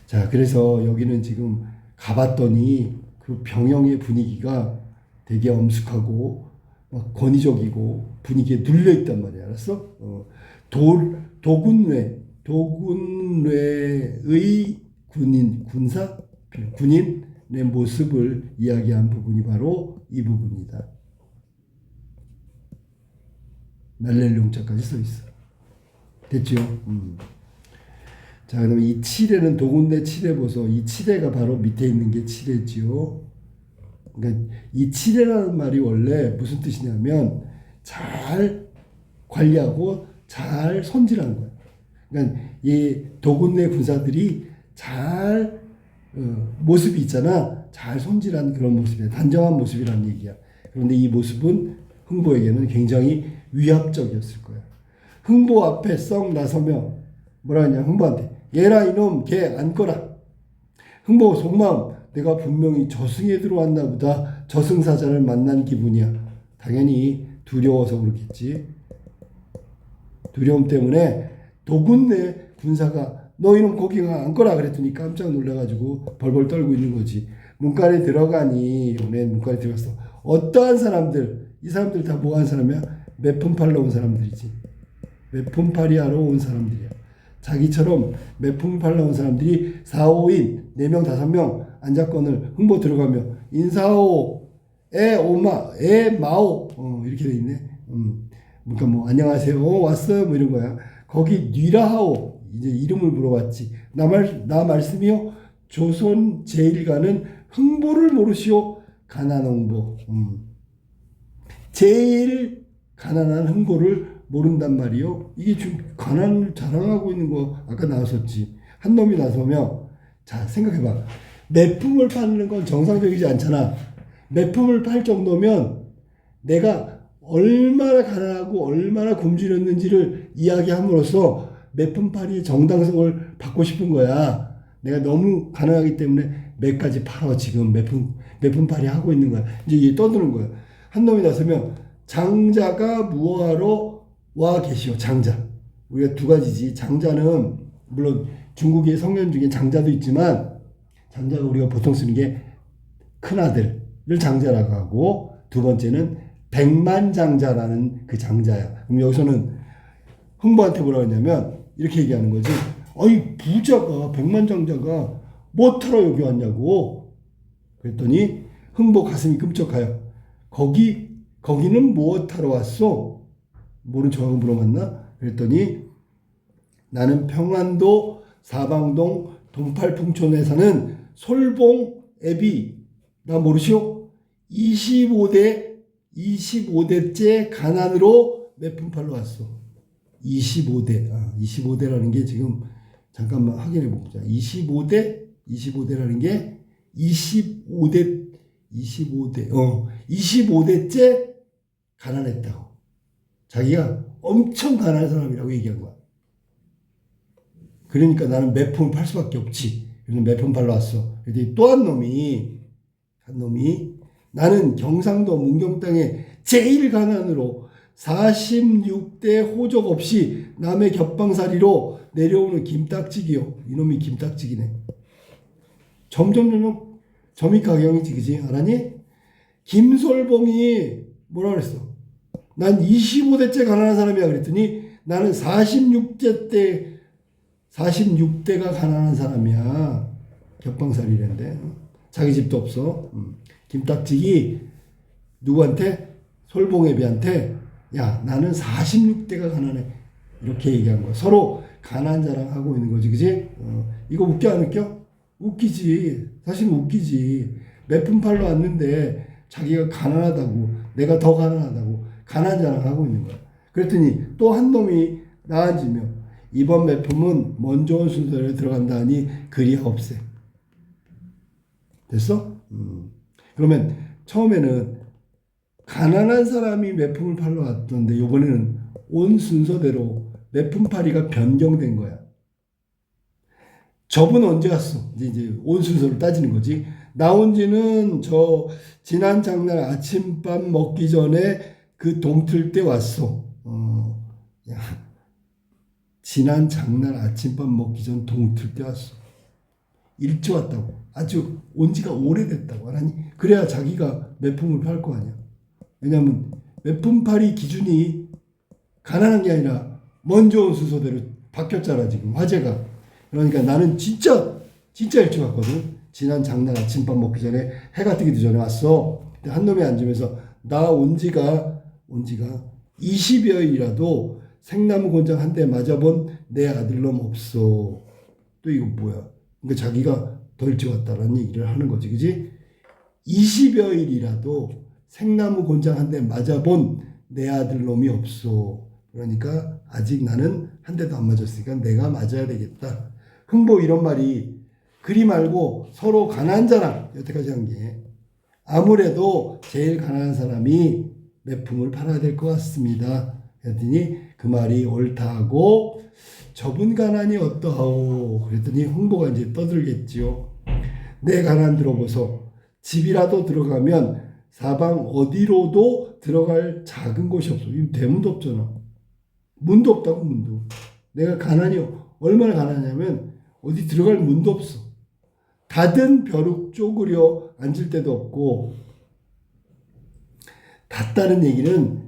자, 그래서 여기는 지금 가봤더니 그 병영의 분위기가 되게 엄숙하고 막 권위적이고 분위기에 눌려있단 말이야. 알았어? 도군뇌의 군인의 모습을 이야기한 부분이 바로 이 부분이다. 날랠 용자까지 써 있어. 됐죠? 자, 그러면 이 칠해는 도군내 칠해보소. 이 칠해가 바로 밑에 있는 게 칠해지요. 그러니까 이 칠해라는 말이 원래 무슨 뜻이냐면 잘 관리하고 잘 손질하는 거야. 그러니까 이 도군내 군사들이 잘 모습이 있잖아. 잘 손질한 그런 모습이야. 단정한 모습이라는 얘기야. 그런데 이 모습은 흥보에게는 굉장히 위압적이었을 거야. 흥보 앞에 썩 나서며 뭐라 하냐, 흥보한테 얘라 이놈 걔 안거라. 흥보 속마음, 내가 분명히 저승에 들어왔나 보다. 저승사자를 만난 기분이야. 당연히 두려워서 그렇겠지. 두려움 때문에 도군내 군사가 너 이놈 거기가 안거라 그랬더니 깜짝 놀라가지고 벌벌 떨고 있는 거지. 문간에 들어가니, 문간에 들어갔어. 어떠한 사람들, 이 사람들 다 뭐 한 사람이야? 매품 팔러 온 사람들이지. 매품팔이 하러 온 사람들이야. 자기처럼 매품 팔러 온 사람들이 4, 5인 4명 5명 안자권을 흥보 들어가며 인사오 에 마오 이렇게 돼 있네. 그러니까 뭐 안녕하세요 왔어요 뭐 이런 거야. 거기 뉘라하오, 이제 이름을 물어봤지. 나 말씀이요 조선 제일가는 흥보를 모르시오. 가난홍보. 제일 가난한 흥보를 모른단 말이요. 이게 지금 가난을 자랑하고 있는 거 아까 나왔었지. 한 놈이 나서며, 자 생각해봐. 매품을 파는 건 정상적이지 않잖아. 매품을 팔 정도면 내가 얼마나 가난하고 얼마나 굶주렸는지를 이야기함으로써 매품팔이의 정당성을 받고 싶은 거야. 내가 너무 가난하기 때문에 매까지 팔아. 지금 매품팔이 하고 있는 거야. 이제 떠드는 거야. 한 놈이 나서면 장자가 무엇하러 와 계시오. 장자. 우리가 두 가지지. 장자는 물론 중국의 성년 중에 장자도 있지만, 장자가 우리가 보통 쓰는 게 큰아들을 장자라고 하고, 두 번째는 백만장자라는 그 장자야. 그럼 여기서는 흥보한테 뭐라고 했냐면 이렇게 얘기하는 거지. 아이 부자가, 백만장자가 뭐 타러 여기 왔냐고. 그랬더니 흥보 가슴이 끔찍해요. 거기 거기는 무엇하러 왔소? 모른 척하고 물어봤나? 그랬더니 나는 평안도 사방동 동팔풍촌에 사는 솔봉 애비. 나 모르시오? 25대째 가난으로 매품 팔러 왔어. 25대. 25대라는 게 지금 잠깐만 확인해 보자. 25대라는 게 25대째 가난했다고. 자기가 엄청 가난한 사람이라고 얘기한 거야. 그러니까 나는 매품을 팔 수밖에 없지. 그래서 매품 팔러 왔어. 그랬더니 또 한 놈이 나는 경상도 문경 땅에 제일 가난으로 46대 호적 없이 남의 겹방살이로 내려오는 김딱지기요. 이놈이 김딱지기네. 점점 점이 가경이지, 그지? 알았니? 김솔봉이 뭐라 그랬어? 난 25대째 가난한 사람이야. 그랬더니 나는 46대가 가난한 사람이야. 겹방살이랜데. 자기 집도 없어. 김딱지기 누구한테? 솔봉애비한테 야, 나는 46대가 가난해. 이렇게 얘기한 거야. 서로 가난 자랑하고 있는 거지, 그지? 이거 웃겨 안 웃겨? 웃기지. 사실은 웃기지. 매품 팔러 왔는데 자기가 가난하다고, 내가 더 가난하다고 가난 자랑하고 있는 거야. 그랬더니 또 한 놈이 나앉으며 이번 매품은 먼저 온 순서로 들어간다 하니 그리하옵세. 됐어? 그러면 처음에는 가난한 사람이 매품을 팔러 왔던데 이번에는 온 순서대로 매품팔이가 변경된 거야. 저분 언제 갔어? 이제 온 순서를 따지는 거지. 나온 지는 지난 장날 아침밥 먹기 전에 그 동틀 때 왔어. 야, 지난 장날 아침밥 먹기 전 동틀 때 왔어. 일찍 왔다고. 아주 온 지가 오래됐다고. 알았니? 그래야 자기가 매품을 팔 거 아니야. 왜냐면 매품팔이 기준이 가난한 게 아니라 먼저 온 순서대로 바뀌었잖아, 지금 화제가. 그러니까 나는 진짜 일찍 왔거든. 지난 장날 아침밥 먹기 전에 해가 뜨기도 전에 왔어. 근데 한 놈이 앉으면서 나 온 지가 20여일이라도 생나무 곤장 한 대 맞아본 내 아들놈 없어. 또 이거 뭐야? 그러니까 자기가 더 일찍 왔다라는 얘기를 하는 거지, 그지? 20여일이라도 생나무 곤장 한 대 맞아본 내 아들놈이 없어. 그러니까 아직 나는 한 대도 안 맞았으니까 내가 맞아야 되겠다. 흥보 이런 말이 그리 말고 서로 가난한 자랑 여태까지 한 게 아무래도 제일 가난한 사람이 매품을 팔아야 될 것 같습니다. 그랬더니 그 말이 옳다고 저분 가난이 어떠하오. 그랬더니 흥보가 이제 떠들겠지요. 내 가난 들어보소. 집이라도 들어가면 사방 어디로도 들어갈 작은 곳이 없어. 대문도 없잖아. 문도 없다고. 문도. 내가 가난이 얼마나 가난하냐면 어디 들어갈 문도 없어. 닫은 벼룩 쪼그려 앉을 데도 없고. 닫다는 얘기는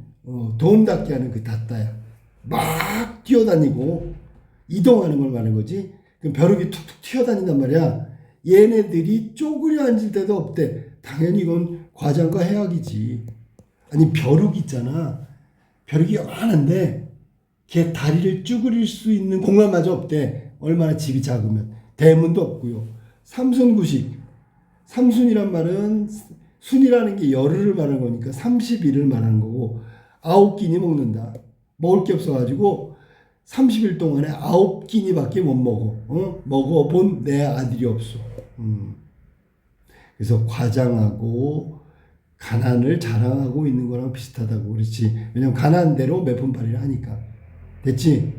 돈 닫게 하는 그 닫다야. 막 뛰어다니고 이동하는 걸 말하는 거지. 그럼 벼룩이 툭툭 튀어다닌단 말이야. 얘네들이 쪼그려 앉을 데도 없대. 당연히 이건 과장과 해악이지. 아니 벼룩 있잖아. 벼룩이 많은데 걔 다리를 쭈그릴 수 있는 공간마저 없대. 얼마나 집이 작으면. 대문도 없고요. 삼순구식. 삼순이란 말은 순이라는 게 열흘을 말하는 거니까 30일을 말하는 거고 9끼니 먹는다. 먹을 게 없어가지고 30일 동안에 9끼니밖에 못 먹어. 먹어본 내 아들이 없어. 그래서 과장하고 가난을 자랑하고 있는 거랑 비슷하다고. 그렇지. 왜냐면 가난한 대로 매품팔이를 하니까. 됐지?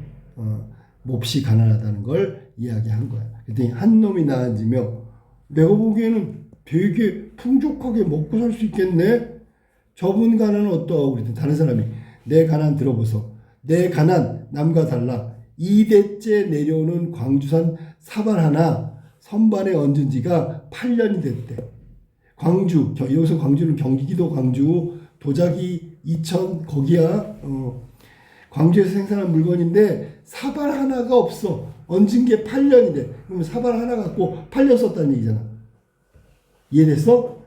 몹시 가난하다는 걸 이야기한 거야. 그랬더니 한 놈이 나앉으며 내가 보기에는 되게 풍족하게 먹고 살 수 있겠네? 저분 가난은 어떠하고? 그랬더니 다른 사람이 내 가난 들어보소. 내 가난 남과 달라. 2대째 내려오는 광주산 사발 하나 선반에 얹은 지가 8년이 됐대. 광주, 여기서 광주는 경기도 광주, 도자기 이천 거기야. 광주에서 생산한 물건인데 사발 하나가 없어. 얹은 게 8년이 돼. 그러면 사발 하나 갖고 8년 썼다는 얘기잖아. 이해됐어?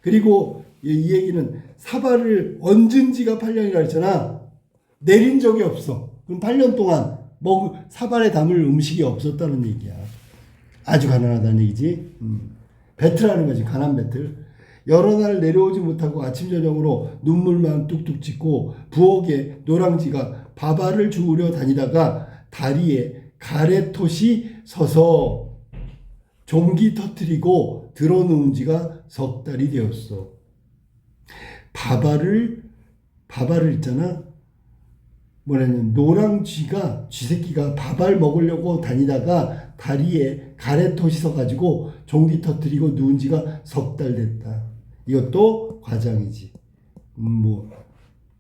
그리고 이 얘기는 사발을 얹은 지가 8년이라 했잖아. 내린 적이 없어. 그럼 8년 동안 사발에 담을 음식이 없었다는 얘기야. 아주 가난하다는 얘기지. 배틀하는 거지. 가난 배틀. 여러 날 내려오지 못하고 아침 저녁으로 눈물만 뚝뚝 찢고 부엌에 노랑지가 밥알을 주우려 다니다가 다리에 가래톳이 서서 종기 터뜨리고 들어놓은 지가 석 달이 되었어. 밥알을 있잖아. 뭐냐면 노랑쥐가 쥐새끼가 밥알 먹으려고 다니다가 다리에 가래톳이 서가지고 종기 터뜨리고 누운 지가 석 달 됐다. 이것도 과장이지.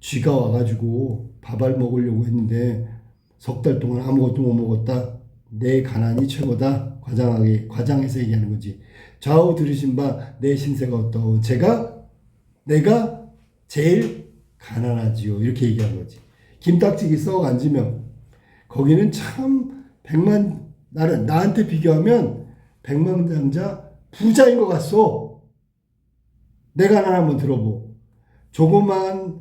쥐가 와가지고 밥알 먹으려고 했는데 석 달 동안 아무것도 못 먹었다. 내 가난이 최고다. 과장해서 얘기하는 거지. 좌우 들으신 바 내 신세가 어떠오. 내가 제일 가난하지요. 이렇게 얘기한 거지. 김딱지기 썩 앉으면 거기는 참 나한테 비교하면 백만장자 부자인 것 같소. 내 가난 한번 들어보. 조그만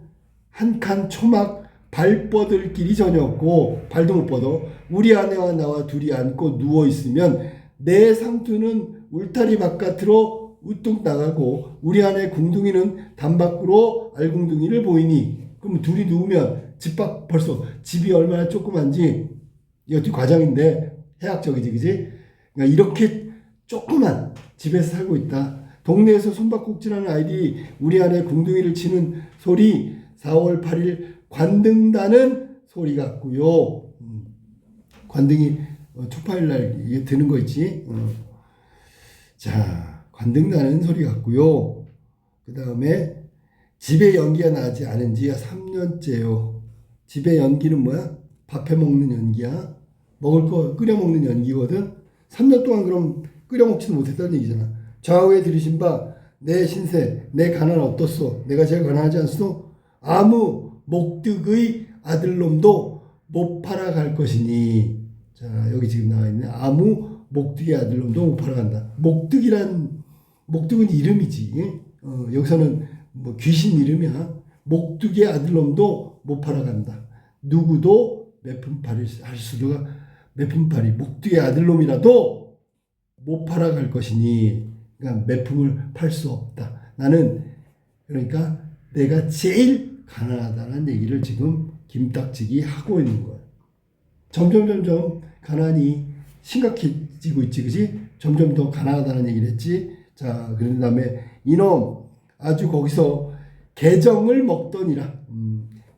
한 칸 초막 발 뻗을 길이 전혀 없고 발도 못 뻗어. 우리 아내와 나와 둘이 앉고 누워있으면 내 상투는 울타리 바깥으로 우뚝 나가고 우리 아내 궁둥이는 담 밖으로 알궁둥이를 보이니. 그럼 둘이 누우면 벌써 집이 얼마나 조그만지. 이것도 과장인데 해학적이지, 그지? 그러니까 이렇게 조그만 집에서 살고 있다. 동네에서 손바꼭질하는 아이들이 우리 아내 궁둥이를 치는 소리 4월 8일 관등다는 소리 같고요. 관등이 초파일날 이게 드는 거 있지. 자, 관등다는 소리 같고요. 그 다음에 집에 연기가 나지 않은 지가 3년째요. 집에 연기는 뭐야? 밥해 먹는 연기야. 먹을 거 끓여 먹는 연기거든. 3년 동안 그럼 끓여 먹지는 못했다는 얘기잖아. 좌우에 들으신 바 내 신세, 내 가난 어떻소? 내가 제일 가난하지 않소? 아무 목득의 아들놈도 못 팔아갈 것이니. 자, 여기 지금 나와 있네. 아무 목득의 아들놈도 못 팔아간다. 목득은 이름이지. 여기서는 뭐 귀신 이름이야. 목득의 아들놈도 못 팔아간다. 누구도 매품팔이 할 수가 매품팔이 목득의 아들놈이라도 못 팔아갈 것이니. 그러니까 매품을 팔 수 없다. 나는 그러니까 내가 제일 가난하다는 얘기를 지금 김딱지기 하고 있는 거야. 점점 가난이 심각해지고 있지, 그지? 점점 더 가난하다는 얘기를 했지. 자, 그런 다음에 이놈 아주 거기서 개정을 먹더니라.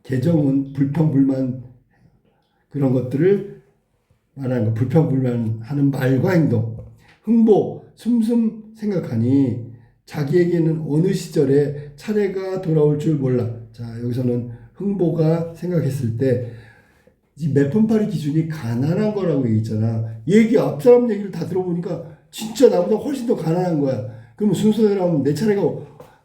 개정은 불평불만 그런 것들을 말하는 거. 불평불만하는 말과 행동. 흥보 숨숨 생각하니 자기에게는 어느 시절에 차례가 돌아올 줄 몰라. 자, 여기서는 흥보가 생각했을 때 이 매품팔이 기준이 가난한 거라고 얘기했잖아. 앞 사람 얘기를 다 들어보니까 진짜 나보다 훨씬 더 가난한 거야. 그럼 순서대로 하면 내 차례가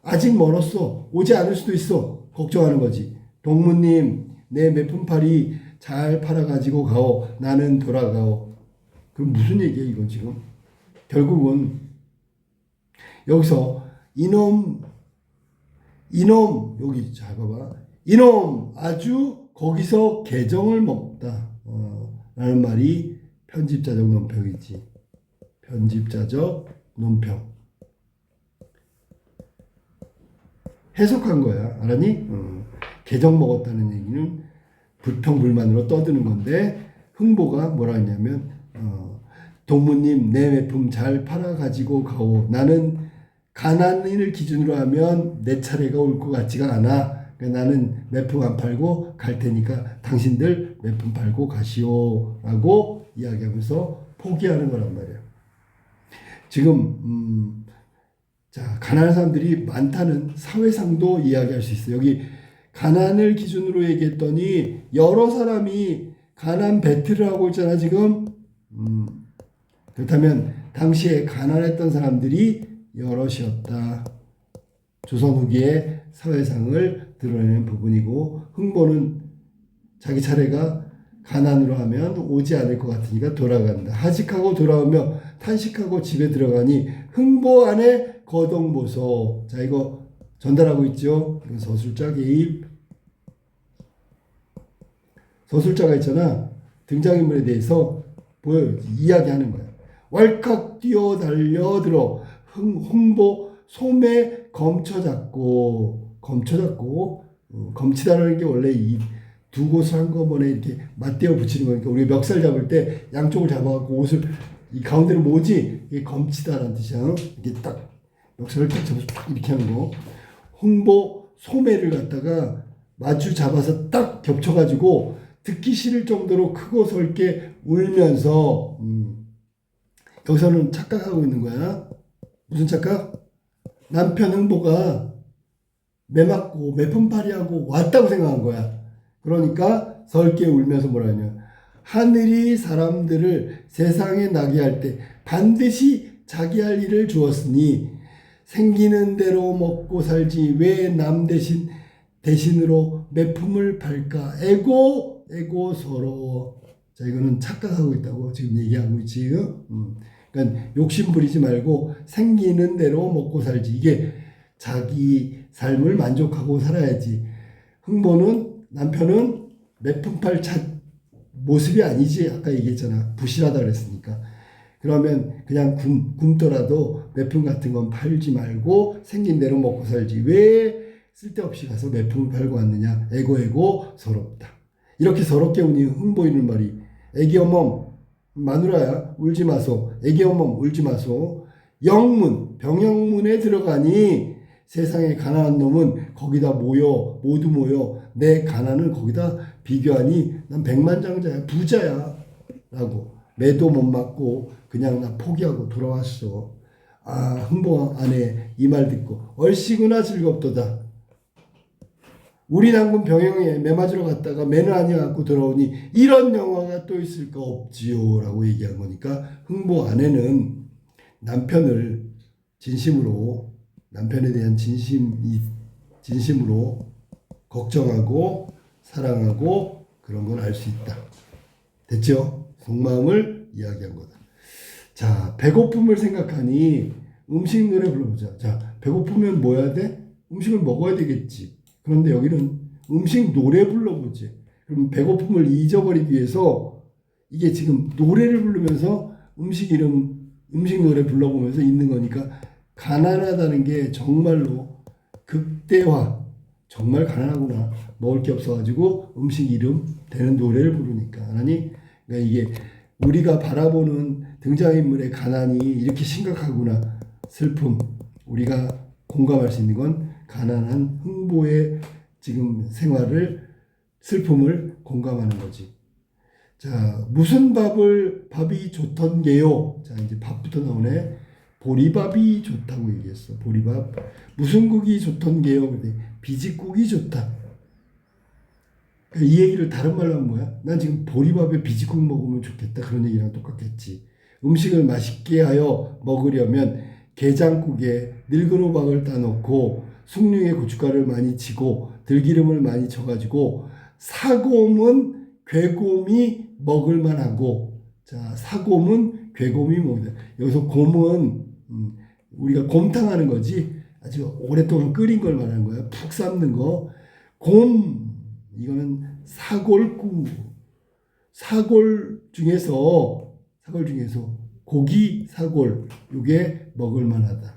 아직 멀었어. 오지 않을 수도 있어. 걱정하는 거지. 동무님, 내 매품팔이 잘 팔아가지고 가오. 나는 돌아가오. 그럼 무슨 얘기야 이건 지금? 결국은 여기서 이놈 여기 잘 봐봐. 이놈 아주 거기서 개정을 먹다 라는 말이 편집자적 논평이지. 편집자적 논평 해석한 거야. 알았니? 개정 먹었다는 얘기는 불평불만으로 떠드는 건데 흥보가 뭐라 했냐면 동무님 내 매품 잘 팔아가지고 가오. 나는 가난인을 기준으로 하면 내 차례가 올 것 같지가 않아. 그러니까 나는 매품 안 팔고 갈 테니까 당신들 매품 팔고 가시오 라고 이야기하면서 포기하는 거란 말이에요. 지금 자, 가난한 사람들이 많다는 사회상도 이야기할 수 있어요. 여기 가난을 기준으로 얘기했더니 여러 사람이 가난 배틀을 하고 있잖아 지금. 그렇다면 당시에 가난했던 사람들이 여럿이었다. 조선 후기의 사회상을 드러내는 부분이고 흥보는 자기 차례가 가난으로 하면 오지 않을 것 같으니까 돌아간다. 하직하고 탄식하고 집에 들어가니 흥보 안에 거동보소. 자, 이거 전달하고 있죠. 이건 서술자 개입. 서술자가 있잖아. 등장인물에 대해서 보여요. 이야기하는 거야. 왈칵 뛰어 달려들어 흥보 소매 검쳐잡고 검치다라는 게 원래 이 두 곳을 한꺼번에 이렇게 맞대어 붙이는 거니까 우리 멱살 잡을 때 양쪽을 잡아갖고 옷을 이 가운데를 모지 이게 검치다라는 뜻이야. 이게 딱 멱살을 딱 잡아서 딱 이렇게 하는 거. 흥보 소매를 갖다가 마주 잡아서 딱 겹쳐가지고 듣기 싫을 정도로 크고 설게 울면서 여기서는 착각하고 있는 거야. 무슨 착각? 남편 흥보가 매 맞고 매품팔이하고 왔다고 생각한 거야. 그러니까 설게 울면서 뭐라 하냐. 하늘이 사람들을 세상에 나게 할 때 반드시 자기 할 일을 주었으니 생기는 대로 먹고 살지 왜 남 대신으로 매품을 팔까. 애고 서러워. 자, 이거는 착각하고 있다고 지금 얘기하고 있지. 그러니까 욕심 부리지 말고 생기는 대로 먹고 살지. 이게 자기 삶을 만족하고 살아야지. 흥보는 남편은 매품팔 모습이 아니지. 아까 얘기했잖아. 부실하다 그랬으니까. 그러면 그냥 굶더라도 매품 같은 건 팔지 말고 생긴 대로 먹고 살지. 왜 쓸데없이 가서 매품을 팔고 왔느냐. 애고 서럽다. 이렇게 서럽게 우니 흥보이는 말이 애기 어멈 마누라야 울지 마소. 애기 어멈 울지 마소. 영문 병영문에 들어가니 세상에 가난한 놈은 거기다 모두 모여 내 가난을 거기다 비교하니 난 백만장자야 부자야 라고. 매도 못 맞고 그냥 나 포기하고 돌아왔어. 아, 흥보 아내 이 말 듣고 얼씨구나 즐겁도다. 우리 남군 병영에 매 맞으러 갔다가 매는 아니갖고 돌아오니 이런 영화가 또 있을까 없지요 라고 얘기한 거니까 흥보 아내는 남편을 진심으로 남편에 대한 진심으로 걱정하고 사랑하고 그런 걸 알 수 있다. 됐죠? 속마음을 이야기한 거다. 자, 배고픔을 생각하니 음식 노래 불러보자. 자, 배고프면 뭐 해야 돼? 음식을 먹어야 되겠지. 그런데 여기는 음식 노래 불러보지. 그럼 배고픔을 잊어버리기 위해서 이게 지금 노래를 부르면서 음식 노래 불러보면서 있는 거니까 가난하다는 게 정말로 극대화. 정말 가난하구나. 먹을 게 없어가지고 음식 이름 되는 노래를 부르니까. 그러니까 이게 우리가 바라보는 등장인물의 가난이 이렇게 심각하구나. 슬픔. 우리가 공감할 수 있는 건 가난한 흥보의 지금 슬픔을 공감하는 거지. 자, 무슨 밥이 좋던게요. 자, 이제 밥부터 나오네. 보리밥이 좋다고 얘기했어. 보리밥. 무슨 국이 좋던게요. 근데 비지국이 좋다. 이 얘기를 다른 말로 하면 뭐야? 난 지금 보리밥에 비지국 먹으면 좋겠다. 그런 얘기랑 똑같겠지. 음식을 맛있게 하여 먹으려면 게장국에 늙은 호박을 따놓고 숭늉에 고춧가루를 많이 치고 들기름을 많이 쳐가지고 사곰은 괴곰이 먹을만하고. 자, 사곰은 괴곰이 먹는다. 여기서 곰은 우리가 곰탕 하는 거지. 아주 오랫동안 끓인 걸 말하는 거야. 푹 삶는 거. 곰 이거는 사골국. 사골 중에서 고기 사골 요게 먹을만하다.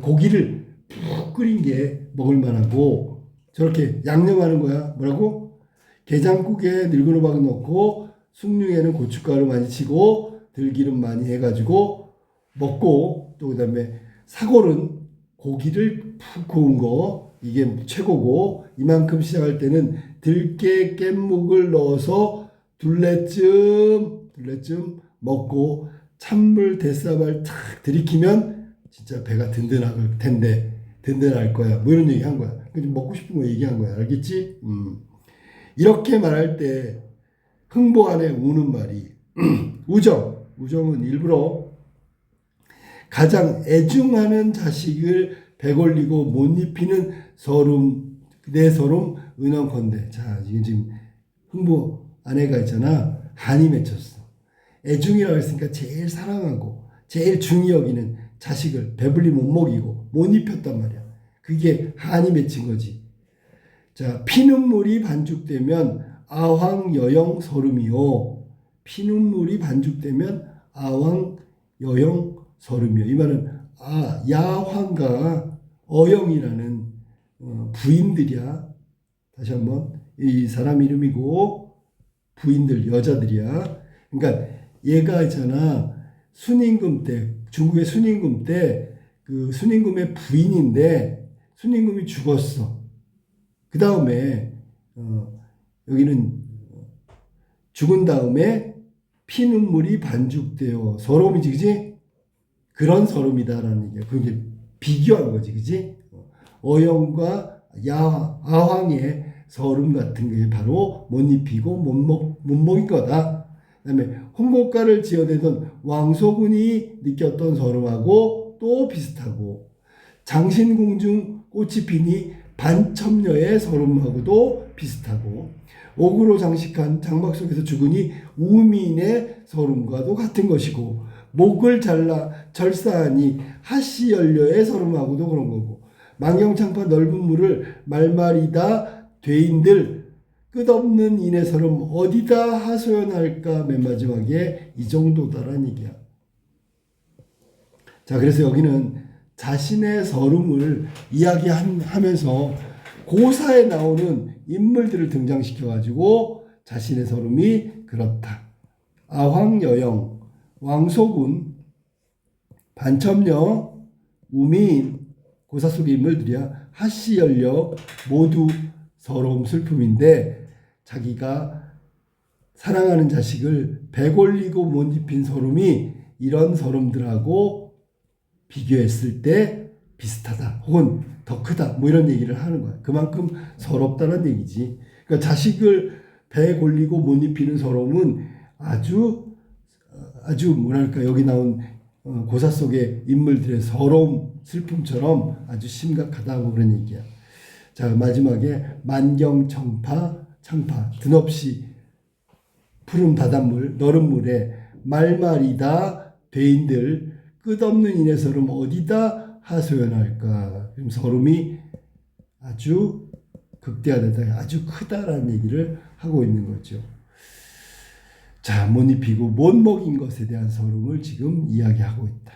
고기를 푹 끓인 게 먹을만하고 저렇게 양념하는 거야. 뭐라고? 게장국에 늙은 호박 넣고 숭늉에는 고춧가루 많이 치고 들기름 많이 해가지고 먹고, 또 그다음에 사골은 고기를 푹 구운 거 이게 최고고, 이만큼 시작할 때는 들깨 깻묵을 넣어서 둘레쯤 먹고 찬물 대사발 탁 들이키면 진짜 배가 든든할 텐데, 든든할 거야. 뭐 이런 얘기 한 거야. 먹고 싶은 거 얘기한 거야. 알겠지? 이렇게 말할 때 흥보 안에 우는 말이 우정은 일부러 가장 애중하는 자식을 배걸리고 못 입히는 내 서름 은원컨대. 자, 지금 흥보 아내가 있잖아. 한이 맺혔어. 애중이라고 했으니까 제일 사랑하고 제일 중히 여기는 자식을 배불리 못 먹이고 못 입혔단 말이야. 그게 한이 맺힌 거지. 자, 피눈물이 반죽되면 아황여영 서름이요. 피눈물이 반죽되면 아황여영 서름이요. 이 말은 야황과 어영이라는 부인들이야. 다시 한번 이 사람 이름이고 부인들 여자들이야. 그러니까 얘가 있잖아. 순임금 때 중국의 순임금 때 그 순임금의 부인인데 순임금이 죽었어. 그 다음에 여기는 죽은 다음에 피눈물이 반죽되어 서러움이지, 그지? 그런 서름이다라는 얘기야. 그게 비교한 거지, 그지? 어영과 아황의 서름 같은 게 바로 못 입히고 못 먹인 거다. 그다음에 홍고가를 지어내던 왕소군이 느꼈던 서름하고 또 비슷하고, 장신궁중 꽃이 피니 반첩녀의 서름하고도 비슷하고, 옥으로 장식한 장막 속에서 죽으니 우민의 서름과도 같은 것이고, 목을 잘라 절사하니 하시연료의 서름하고도 그런 거고, 망경창파 넓은 물을 말말이다 죄인들 끝없는 인의 서름 어디다 하소연할까. 맨 마지막에 이 정도다라는 얘기야. 자, 그래서 여기는 자신의 서름을 이야기하면서 고사에 나오는 인물들을 등장시켜가지고 자신의 서름이 그렇다. 아황여영, 왕소군, 반첩녀, 우미인, 고사 속의 인물들이야. 하시연료 모두 서러움 슬픔인데, 자기가 사랑하는 자식을 배골리고 못 입힌 서름이 이런 서름들하고 비교했을 때 비슷하다 혹은 더 크다 뭐 이런 얘기를 하는 거야. 그만큼 서럽다는 얘기지. 그러니까 자식을 배골리고 못 입히는 서러움은 아주 뭐랄까, 여기 나온 고사 속의 인물들의 서러움 슬픔처럼 아주 심각하다고 그런 얘기야. 자, 마지막에 만경청파 창파 드뭅이 푸른 바닷물 너른 물에 말말이다 죄인들 끝없는 인의 서름 어디다 하소연할까. 그럼 서름이 아주 극대화되다, 아주 크다라는 얘기를 하고 있는 거죠. 자, 못 입히고 못 먹인 것에 대한 서름을 지금 이야기하고 있다.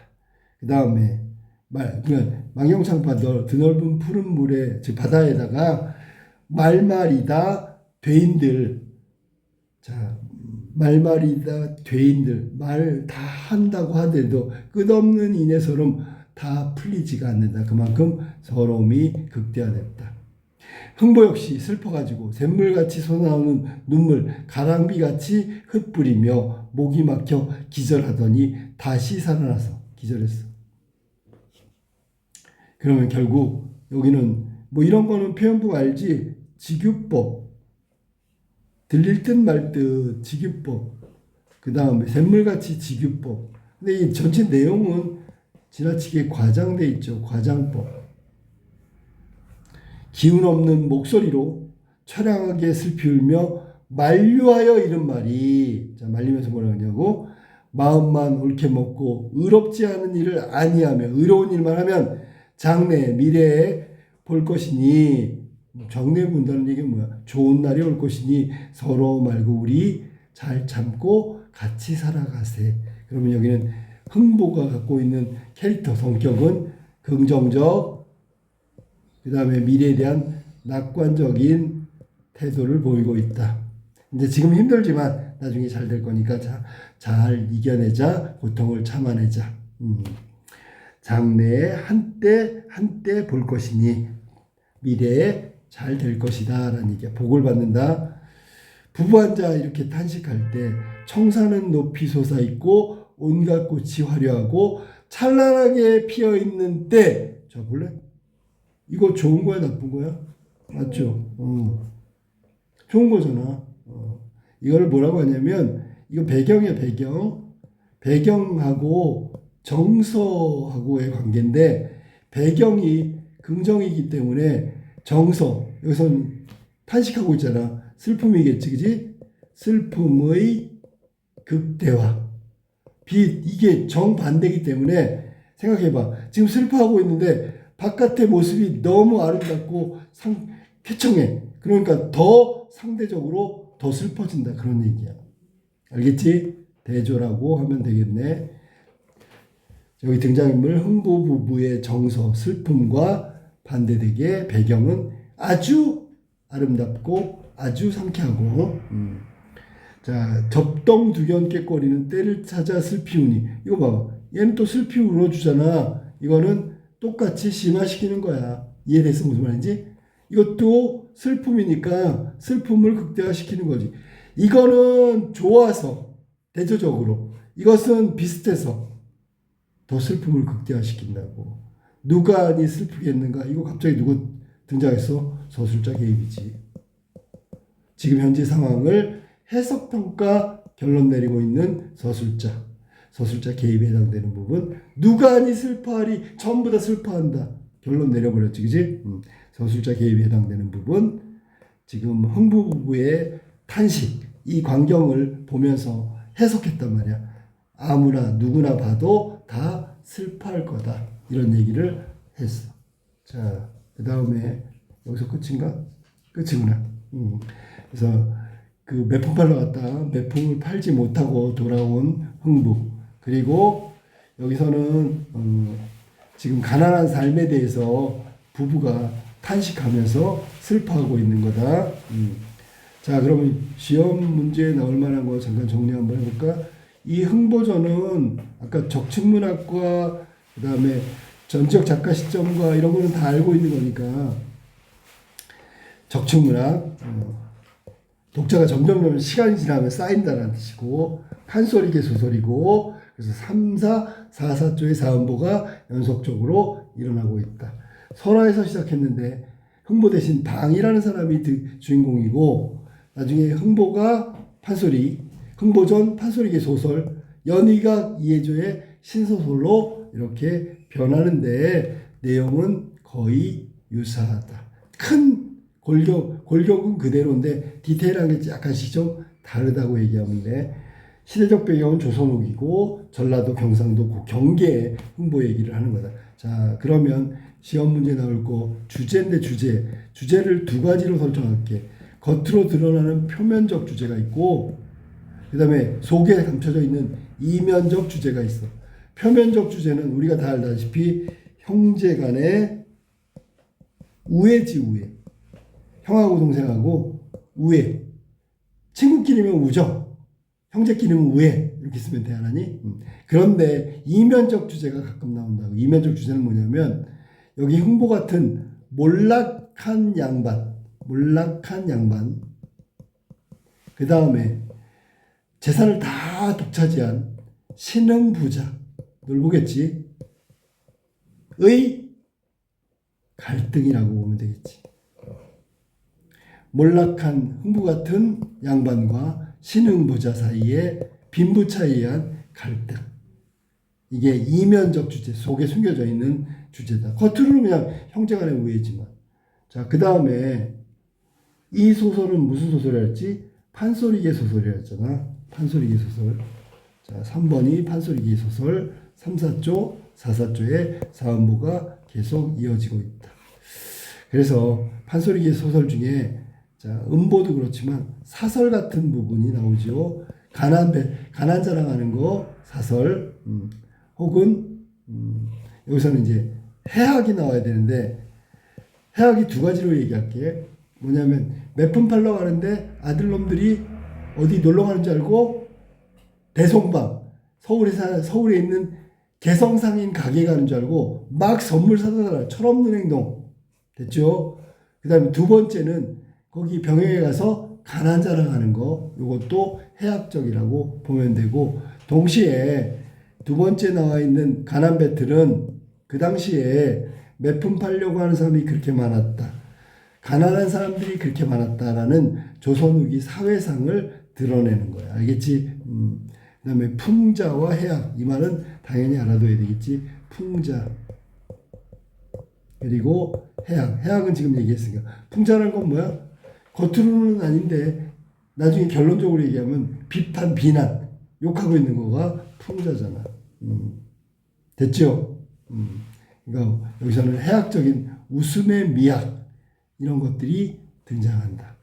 그 다음에 망경창파 드넓은 푸른 물에, 즉 바다에다가 말말이다 죄인들. 자, 말말이다 죄인들, 말 다 한다고 하더라도 끝없는 인의 서름 다 풀리지가 않는다. 그만큼 서러움이 극대화됐다. 흥보 역시 슬퍼가지고 샘물같이 솟아나오는 눈물 가랑비같이 흩뿌리며 목이 막혀 기절하더니 다시 살아나서 기절했어. 그러면 결국 여기는 뭐 이런 거는 표현법 알지? 직유법, 들릴 듯 말 듯 직유법, 그 다음에 샘물같이 직유법. 근데 이 전체 내용은 지나치게 과장돼 있죠. 과장법. 기운 없는 목소리로 처량하게 슬피 울며 만류하여 이른 말이, 자, 말리면서 뭐라 하냐고, 마음만 옳게 먹고 의롭지 않은 일을 아니하며 의로운 일만 하면 장래 미래에 볼 것이니, 장래에 본다는 얘기는 뭐야? 좋은 날이 올 것이니 서로 말고 우리 잘 참고 같이 살아가세. 그러면 여기는 흥보가 갖고 있는 캐릭터 성격은 긍정적, 그 다음에 미래에 대한 낙관적인 태도를 보이고 있다. 이제 지금 힘들지만 나중에 잘 될 거니까 잘 이겨내자, 고통을 참아내자. 장래에 한때 볼 것이니 미래에 잘 될 것이다 라는 얘기야. 복을 받는다. 부부 앉아 이렇게 탄식할 때 청사는 높이 솟아있고 온갖 꽃이 화려하고 찬란하게 피어있는 때. 자, 볼래? 이거 좋은 거야 나쁜 거야? 맞죠? 좋은 거잖아. 이걸 뭐라고 하냐면, 이거 배경이야. 배경하고 정서하고의 관계인데, 배경이 긍정이기 때문에 정서, 여기서는 탄식하고 있잖아. 슬픔이겠지, 그지? 슬픔의 극대화. 이게 정반대이기 때문에 생각해봐. 지금 슬퍼하고 있는데 바깥의 모습이 너무 아름답고 쾌청해. 그러니까 더 상대적으로 더 슬퍼진다. 그런 얘기야. 알겠지? 대조라고 하면 되겠네. 여기 등장인물 흥부 부부의 정서, 슬픔과 반대되게 배경은 아주 아름답고 아주 상쾌하고 자, 접덩두견 꾀꼬리는 때를 찾아 슬피우니. 이거 봐. 얘는 또 슬피 울어주잖아. 이거는 똑같이 심화시키는 거야. 이해됐어? 무슨 말인지? 이것도 슬픔이니까 슬픔을 극대화시키는 거지. 이거는 좋아서 대조적으로, 이것은 비슷해서 더 슬픔을 극대화시킨다고. 누가 니 슬프겠는가? 이거 갑자기 누구 등장했어? 서술자 개입이지. 지금 현재 상황을 해석평가 결론 내리고 있는 서술자 개입에 해당되는 부분. 누가 니 슬퍼하리? 전부 다 슬퍼한다. 결론 내려버렸지, 그지? 서술자 개입에 해당되는 부분. 지금 흥부 부부의 탄식, 이 광경을 보면서 해석했단 말이야. 아무나 누구나 봐도 다 슬퍼할 거다. 이런 얘기를 했어. 자, 그 다음에 여기서 끝인가? 끝이구나. 그래서 그 매품 팔러 갔다 매품을 팔지 못하고 돌아온 흥부. 그리고 여기서는 지금 가난한 삶에 대해서 부부가 탄식하면서 슬퍼하고 있는 거다. 자, 그러면 시험 문제에 나올 만한 거 잠깐 정리 한번 해볼까? 이 흥보전은 아까 적층문학과 그 다음에 전지적 작가 시점과 이런 거는 다 알고 있는 거니까 적층문학 독자가 점점 시간이 지나면 쌓인다는 뜻이고 판소리계 소설이고 그래서 3, 4, 4, 4조의 사음보가 연속적으로 일어나고 있다. 설화에서 시작했는데 흥보 대신 방이라는 사람이 주인공이고 나중에 흥보가 판소리, 흥보전 판소리계 소설, 연희가 이해조의 신소설로 이렇게 변하는데 내용은 거의 유사하다. 큰 골격은 그대로인데 디테일한 게 약간씩 좀 다르다고 얘기하면 돼. 시대적 배경은 조선 후기고 전라도, 경상도, 경계의 흥보 얘기를 하는 거다. 자, 그러면 시험 문제 나올 거 주제인데 주제를 두 가지로 설정할게. 겉으로 드러나는 표면적 주제가 있고 그 다음에 속에 감춰져 있는 이면적 주제가 있어. 표면적 주제는 우리가 다 알다시피 형제 간의 우애지, 우애. 형하고 동생하고 우애. 친구끼리면 우정, 형제끼리면 우애. 이렇게 쓰면 돼, 하나니? 그런데 이면적 주제가 가끔 나온다고. 이면적 주제는 뭐냐면 여기 흥보 같은 몰락한 양반, 그 다음에 재산을 다 독차지한 신흥부자, 널 보겠지? 의 갈등이라고 보면 되겠지. 몰락한 흥부 같은 양반과 신흥부자 사이에 빈부차에 의한 갈등. 이게 이면적 주제, 속에 숨겨져 있는 주제다. 겉으로는 그냥 형제간의 우애지만. 자, 그 다음에 이 소설은 무슨 소설이었지? 판소리계 소설이었잖아. 판소리계 소설. 자, 3번이 판소리계 소설, 3, 4조, 4, 4조의 사음보가 계속 이어지고 있다. 그래서 판소리계 소설 중에 자, 음보도 그렇지만 사설 같은 부분이 나오죠. 가난 자랑하는 거 사설, 혹은 여기서는 이제 해학이 나와야 되는데 해학이 두 가지로 얘기할게. 뭐냐면 매품 팔러 가는데 아들놈들이 어디 놀러 가는 줄 알고 대송방 서울에 있는 개성상인 가게 가는 줄 알고 막 선물 사다 달라. 철없는 행동. 됐죠? 그 다음에 두 번째는 거기 병영에 가서 가난 자랑하는 거. 이것도 해학적이라고 보면 되고 동시에 두 번째 나와 있는 가난 배틀은 그 당시에 매품 팔려고 하는 사람이 그렇게 많았다. 가난한 사람들이 그렇게 많았다라는 조선 후기 사회상을 드러내는 거야. 알겠지? 그 다음에 풍자와 해학. 이 말은 당연히 알아둬야 되겠지. 풍자. 그리고 해학. 해학은 지금 얘기했으니까. 풍자라는 건 뭐야? 겉으로는 아닌데 나중에 결론적으로 얘기하면 비판, 비난, 욕하고 있는 거가 풍자잖아. 됐죠? 그러니까 여기서는 해학적인 웃음의 미학 이런 것들이 등장한다.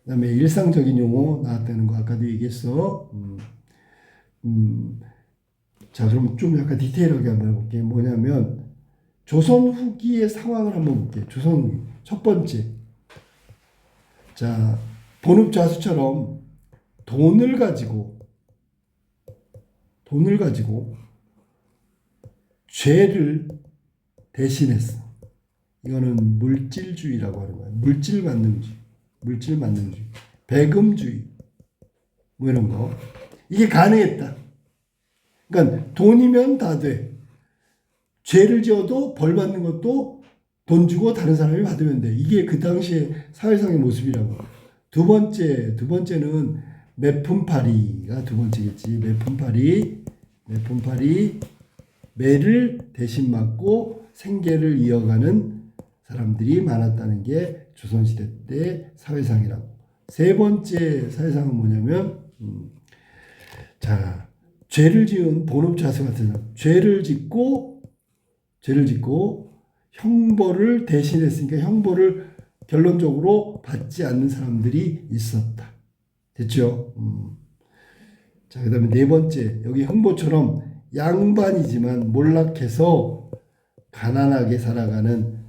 그다음에 일상적인 용어 나왔다는 거 아까도 얘기했어. 자, 그럼 좀 약간 디테일하게 한번 해볼게. 뭐냐면 조선 후기의 상황을 한번 볼게. 조선 후기. 첫 번째. 자, 본읍좌수처럼 돈을 가지고 죄를 대신했어. 이거는 물질주의라고 하는 거야. 물질 만능주의, 배금주의, 뭐 이런 거. 이게 가능했다. 그러니까 돈이면 다 돼. 죄를 지어도 벌 받는 것도 돈 주고 다른 사람이 받으면 돼. 이게 그 당시의 사회상의 모습이라고. 두 번째는 매품팔이가 두 번째겠지. 매품팔이 매를 대신 맞고 생계를 이어가는 사람들이 많았다는 게 조선시대 때 사회상이라고. 세 번째 사회상은 뭐냐면 자, 죄를 지은 본업자수 같은 사람, 죄를 짓고 형벌을 대신했으니까 형벌을 결론적으로 받지 않는 사람들이 있었다. 됐죠? 자, 그다음에 네 번째, 여기 흥보처럼 양반이지만 몰락해서 가난하게 살아가는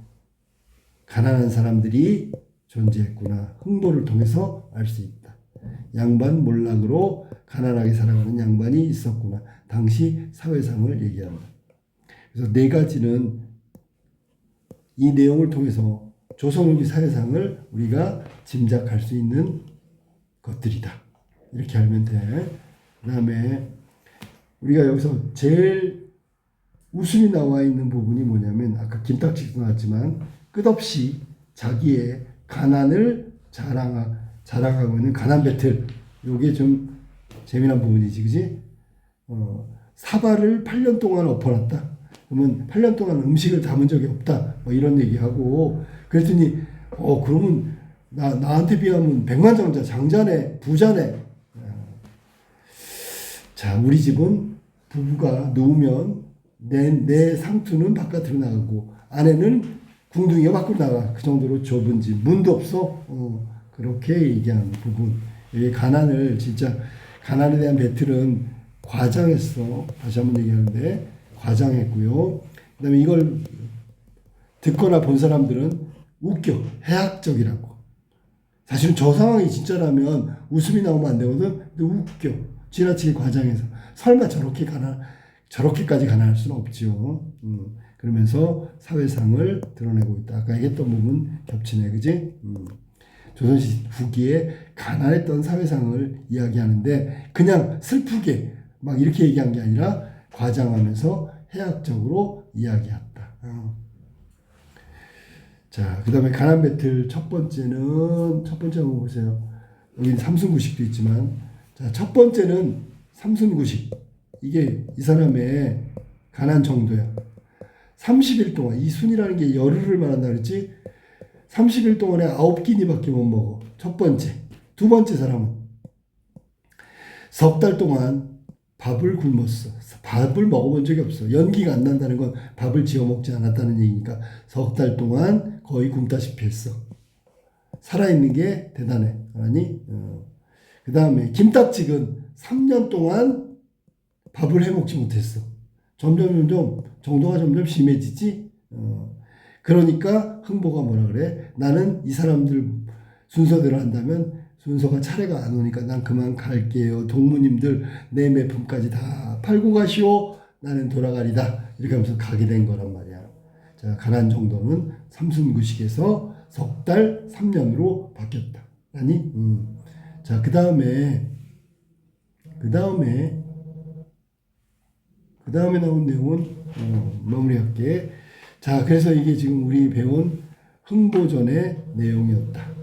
가난한 사람들이 존재했구나. 흥보를 통해서 알 수 있다. 양반 몰락으로 가난하게 살아가는 양반이 있었구나. 당시 사회상을 얘기한다. 그래서 네 가지는 이 내용을 통해서 조선 후기 사회상을 우리가 짐작할 수 있는 것들이다. 이렇게 알면 돼. 그 다음에 우리가 여기서 제일 웃음이 나와 있는 부분이 뭐냐면 아까 김탁지도 나왔지만 끝없이 자기의 가난을 자랑하고 있는 가난 배틀. 요게 좀 재미난 부분이지, 그지? 사발을 8년 동안 엎어놨다. 그러면 8년 동안 음식을 담은 적이 없다. 뭐 이런 얘기하고 그랬더니 그러면 나한테 비하면 백만장자 장자네, 부자네. 자, 우리 집은 부부가 누우면 내 상투는 바깥으로 나가고 아내는 궁둥이가 밖으로 나가. 그 정도로 좁은 집, 문도 없어. 그렇게 얘기하는 부분. 이게 가난을 진짜 가난에 대한 배틀은 과장했어. 다시 한번 얘기하는데 과장했고요. 그다음에 이걸 듣거나 본 사람들은 웃겨. 해학적이라고. 사실은 저 상황이 진짜라면 웃음이 나오면 안 되거든. 근데 웃겨. 지나치게 과장해서 설마 저렇게까지 가난할 수는 없지요. 그러면서 사회상을 드러내고 있다. 아까 얘기했던 부분 겹치네, 그지? 조선시 후기에 가난했던 사회상을 이야기하는데 그냥 슬프게 막 이렇게 얘기한 게 아니라 과장하면서 해학적으로 이야기했다. 자, 그 다음에 가난 배틀 첫 번째 한번 보세요. 여기 삼순구식도 있지만, 자, 첫 번째는 삼순구식. 이게 이 사람의 가난 정도야. 30일 동안, 이 순이라는 게 열흘을 말한다 그랬지? 30일 동안에 9끼니밖에 못 먹어. 첫 번째. 두 번째 사람은 석 달 동안 밥을 굶었어. 밥을 먹어본 적이 없어. 연기가 안 난다는 건 밥을 지어 먹지 않았다는 얘기니까 석 달 동안 거의 굶다시피 했어. 살아있는 게 대단해. 아니? 그 다음에 김딱지근 3년 동안 밥을 해먹지 못했어. 점점 정도가 점점 심해지지. 그러니까 흥보가 뭐라 그래? 나는 이 사람들 순서대로 한다면 순서가 차례가 안 오니까 난 그만 갈게요. 동무님들 내 매품까지 다 팔고 가시오. 나는 돌아가리다. 이렇게 하면서 가게 된 거란 말이야. 자, 가난 정도는 삼순구식에서 석 달 3년으로 바뀌었다. 아니? 자, 그 다음에 나온 내용은 마무리할게. 자, 그래서 이게 지금 우리 배운 흥보전의 내용이었다.